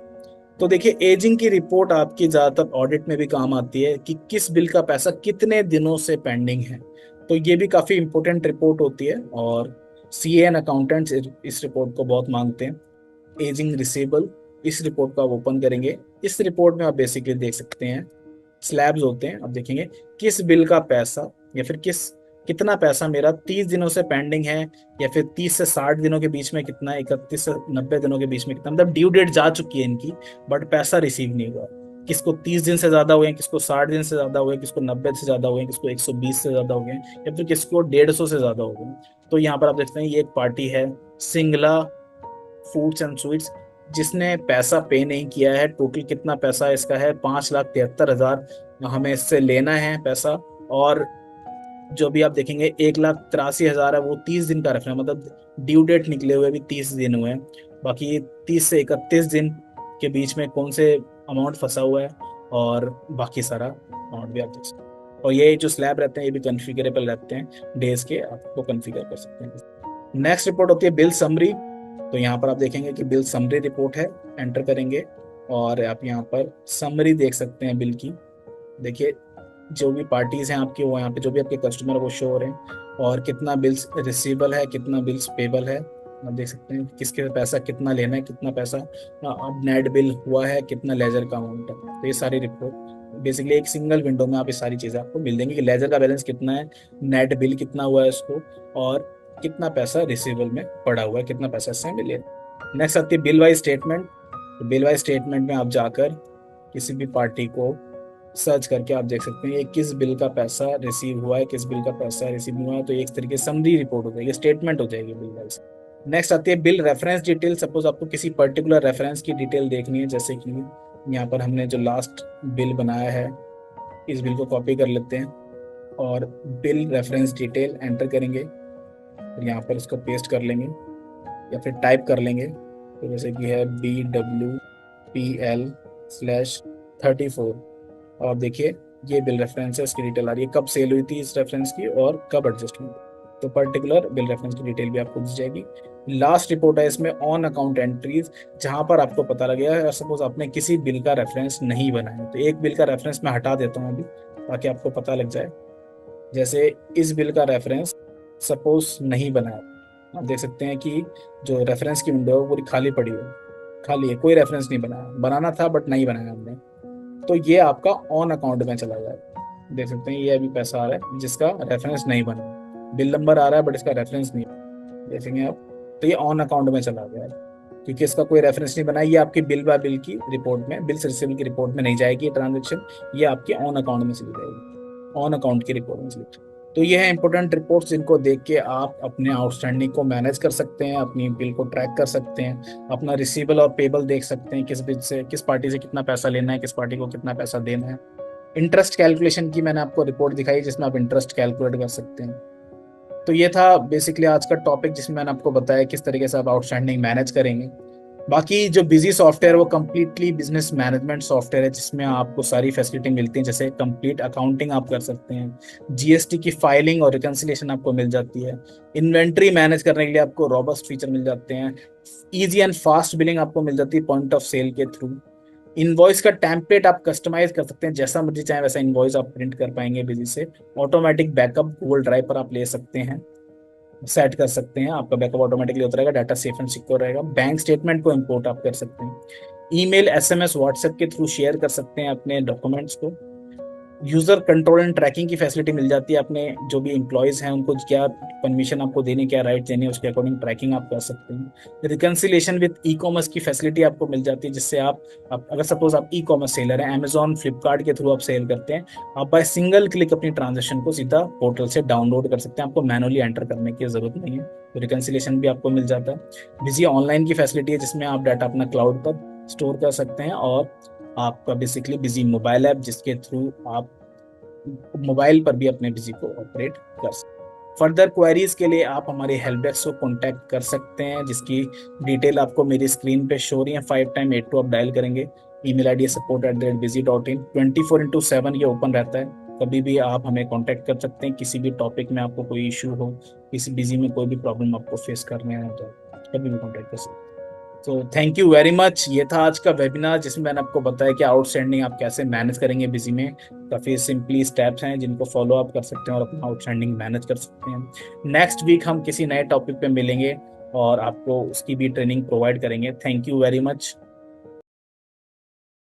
तो देखिए एजिंग की रिपोर्ट आपकी ज्यादातर ऑडिट में भी काम आती है कि किस बिल का पैसा कितने दिनों से पेंडिंग है। तो ये भी काफी इंपॉर्टेंट रिपोर्ट होती है और सीए एंड अकाउंटेंट्स इस रिपोर्ट को बहुत मांगते हैं। एजिंग रिसीवेबल, इस रिपोर्ट को आप ओपन करेंगे। इस रिपोर्ट में आप बेसिकली देख सकते हैं स्लैब्स होते हैं। आप देखेंगे किस बिल का पैसा या फिर कितना पैसा मेरा 30 दिनों से पेंडिंग है, या फिर 30 से 60 दिनों के बीच में कितना है, 31 से 90 दिनों के बीच में कितना, मतलब ड्यू डेट जा चुकी है इनकी बट पैसा रिसीव नहीं हुआ। किसको 30 दिन से ज्यादा हुए हैं, किसको 60 दिन से ज्यादा हुए, किसको 90 से ज्यादा हुए, किसको 120 से ज्यादा हो गए, या फिर किसको 150 से ज्यादा हो गए। तो यहाँ पर आप देखते हैं ये एक पार्टी है सिंगला फूड्स एंड स्वीट्स, जिसने पैसा पे नहीं किया है। टोटल कितना पैसा इसका है 5,73,000 हमें इससे लेना है पैसा। और जो भी आप देखेंगे 1,83,000 है वो 30 दिन का रखना है, मतलब ड्यू डेट निकले हुए भी 30 दिन हुए हैं। बाकी 30 से 31 दिन के बीच में कौन से अमाउंट फंसा हुआ है, और बाकी सारा अमाउंट भी आप देख सकते हैं। और ये जो स्लैब रहते हैं ये भी कन्फिगरेबल रहते हैं, डेज के आपको कन्फिगर कर सकते हैं। नेक्स्ट रिपोर्ट होती है बिल समरी। तो यहाँ पर आप देखेंगे कि बिल समरी रिपोर्ट है। एंटर करेंगे और आप यहाँ पर समरी देख सकते हैं बिल की। देखिए जो भी पार्टीज हैं आपकी वो यहाँ पे जो भी आपके कस्टमर है वो शो हो रहे हैं, और कितना बिल्स रिसीवेबल है, कितना बिल्स पेबल है। आप देख सकते हैं किसके पैसा कितना लेना है, कितना पैसा अब नेट बिल हुआ है, कितना लेजर का अमाउंट है। तो ये सारी रिपोर्ट बेसिकली एक सिंगल विंडो में आप ये सारी चीज़ें आपको मिल देंगी कि लेजर का बैलेंस कितना है, नेट बिल कितना हुआ है इसको, और कितना पैसा रिसीवेबल में पड़ा हुआ है, कितना पैसा इससे मिले। नेक्स्ट आती है बिल वाइज स्टेटमेंट। तो बिल वाइज स्टेटमेंट में आप जाकर किसी भी पार्टी को सर्च करके आप देख सकते हैं ये किस बिल का पैसा रिसीव हुआ है, किस बिल का पैसा रिसीव नहीं हुआ है। तो एक तरीके से समरी रिपोर्ट हो जाएगी, स्टेटमेंट हो जाएगी बिल वाइज। नेक्स्ट आती है बिल रेफरेंस डिटेल। सपोज आपको किसी पर्टिकुलर रेफरेंस की डिटेल देखनी है, जैसे कि यहाँ पर हमने जो लास्ट बिल बनाया है इस बिल को कॉपी कर लेते हैं और बिल रेफरेंस डिटेल एंटर करेंगे, यहाँ पर इसको पेस्ट कर लेंगे या फिर टाइप कर लेंगे। तो जैसे कि है BWPL/34। और देखिए ये बिल रेफरेंस है, इसकी डिटेल आ रही है, कब सेल हुई थी इस रेफरेंस की और कब एडजस्टमेंट। तो पर्टिकुलर बिल रेफरेंस की डिटेल भी आपको दी जाएगी। लास्ट रिपोर्ट है इसमें ऑन अकाउंट एंट्रीज, जहां पर आपको पता लगेगा अगर सपोज आपने किसी बिल का रेफरेंस नहीं बनाया, तो एक बिल का रेफरेंस मैं हटा देता हूँ अभी ताकि आपको पता लग जाए। जैसे इस बिल का रेफरेंस सपोज नहीं बनाया, आप देख सकते हैं कि जो रेफरेंस की विंडो है वो पूरी खाली पड़ी है, खाली है, कोई रेफरेंस नहीं बनाया, बनाना था बट नहीं बनाया हमने, तो ये आपका ऑन अकाउंट में चला जाएगा। देख सकते हैं ये अभी पैसा आ रहा है जिसका रेफरेंस नहीं बना, बिल नंबर आ रहा है बट इसका रेफरेंस नहीं, देखेंगे आप, तो ये ऑन अकाउंट में चला गया है क्योंकि इसका कोई रेफरेंस नहीं बना। ये आपकी बिल बाय बिल की रिपोर्ट में, बिल रिसीवेबल की रिपोर्ट में नहीं जाएगी ये ट्रांजेक्शन, ये आपके ऑन अकाउंट में चली जाएगी, ऑन अकाउंट की रिपोर्ट में चली। तो ये है इंपॉर्टेंट रिपोर्ट्स जिनको देख के आप अपने आउटस्टैंडिंग को मैनेज कर सकते हैं, अपनी बिल को ट्रैक कर सकते हैं, अपना रिसीवेबल और पेबल देख सकते हैं, किस बिल से, किस पार्टी से कितना पैसा लेना है, किस पार्टी को कितना पैसा देना है। इंटरेस्ट कैलकुलेशन की मैंने आपको रिपोर्ट दिखाई जिसमें आप इंटरेस्ट कैलकुलेट कर सकते हैं। तो ये था बेसिकली आज का टॉपिक जिसमें मैंने आपको बताया किस तरीके से आप आउटस्टैंडिंग मैनेज करेंगे। बाकी जो बिजी सॉफ्टवेयर वो कंप्लीटली बिजनेस मैनेजमेंट सॉफ्टवेयर है जिसमें आपको सारी फैसिलिटी मिलती है, जैसे कंप्लीट अकाउंटिंग आप कर सकते हैं, जीएसटी की फाइलिंग और रिकंसिलिएशन आपको मिल जाती है, इन्वेंट्री मैनेज करने के लिए आपको रॉबस्ट फीचर मिल जाते हैं, इजी एंड फास्ट बिलिंग आपको मिल जाती है पॉइंट ऑफ सेल के थ्रू, इनवॉइस का टेम्पलेट आप कस्टमाइज कर सकते हैं, जैसा मर्जी चाहे वैसा इनवॉइस आप प्रिंट कर पाएंगे बिजी से, ऑटोमेटिक बैकअप गूगल ड्राइव पर आप ले सकते हैं, सेट कर सकते हैं, आपका बैकअप ऑटोमेटिकली होता रहेगा, डाटा सेफ एंड सिक्योर रहेगा, बैंक स्टेटमेंट को इंपोर्ट आप कर सकते हैं, ईमेल एसएमएस व्हाट्सएप के थ्रू शेयर कर सकते हैं अपने डॉक्यूमेंट्स को, यूजर कंट्रोल एंड ट्रैकिंग की फैसिलिटी मिल जाती है, अपने जो भी एम्प्लॉयज हैं उनको क्या परमिशन आपको देनी, क्या राइट देनी है, उसके अकॉर्डिंग ट्रैकिंग आप कर सकते हैं, रिकंसिलिएशन विद ई कॉमर्स की फैसिलिटी आपको मिल जाती है जिससे आप अगर सपोज आप ई कॉमर्स सेलर हैं, अमेजॉन फ्लिपकार्ट के थ्रू आप सेल करते हैं, आप बाय सिंगल क्लिक अपनी ट्रांजेक्शन को सीधा पोर्टल से डाउनलोड कर सकते हैं, आपको मैनुअली एंटर करने की जरूरत नहीं है, तो रिकंसिलिएशन भी आपको मिल जाता है। बिजी ऑनलाइन की फैसिलिटी है जिसमें आप डाटा अपना क्लाउड पर स्टोर कर सकते हैं, और आपका बेसिकली बिजी मोबाइल ऐप जिसके थ्रू आप मोबाइल पर भी अपने बिजी को ऑपरेट कर सकते हैं। फर्दर क्वेरीज के लिए आप हमारे हेल्प डेस्क को कांटेक्ट कर सकते हैं जिसकी डिटेल आपको मेरी स्क्रीन पे शो रही है, 5 टाइम 82 आप डायल करेंगे, ईमेल आईडी support@busy.in, 24/7 ये ओपन रहता है, कभी भी आप हमें कांटेक्ट कर सकते हैं, किसी भी टॉपिक में आपको कोई इशू हो, किसी बिजी में कोई भी प्रॉब्लम आपको फेस करने हो तो कभी भी कांटेक्ट कर सकते हैं। तो थैंक यू वेरी मच, ये था आज का वेबिनार जिसमें मैंने आपको बताया कि आउटस्टैंडिंग आप कैसे मैनेज करेंगे बिजी में, काफ़ी सिंपली स्टेप्स हैं जिनको फॉलो अप कर सकते हैं और अपना आउटस्टैंडिंग मैनेज कर सकते हैं। नेक्स्ट वीक हम किसी नए टॉपिक पे मिलेंगे और आपको उसकी भी ट्रेनिंग प्रोवाइड करेंगे। Thank you very much.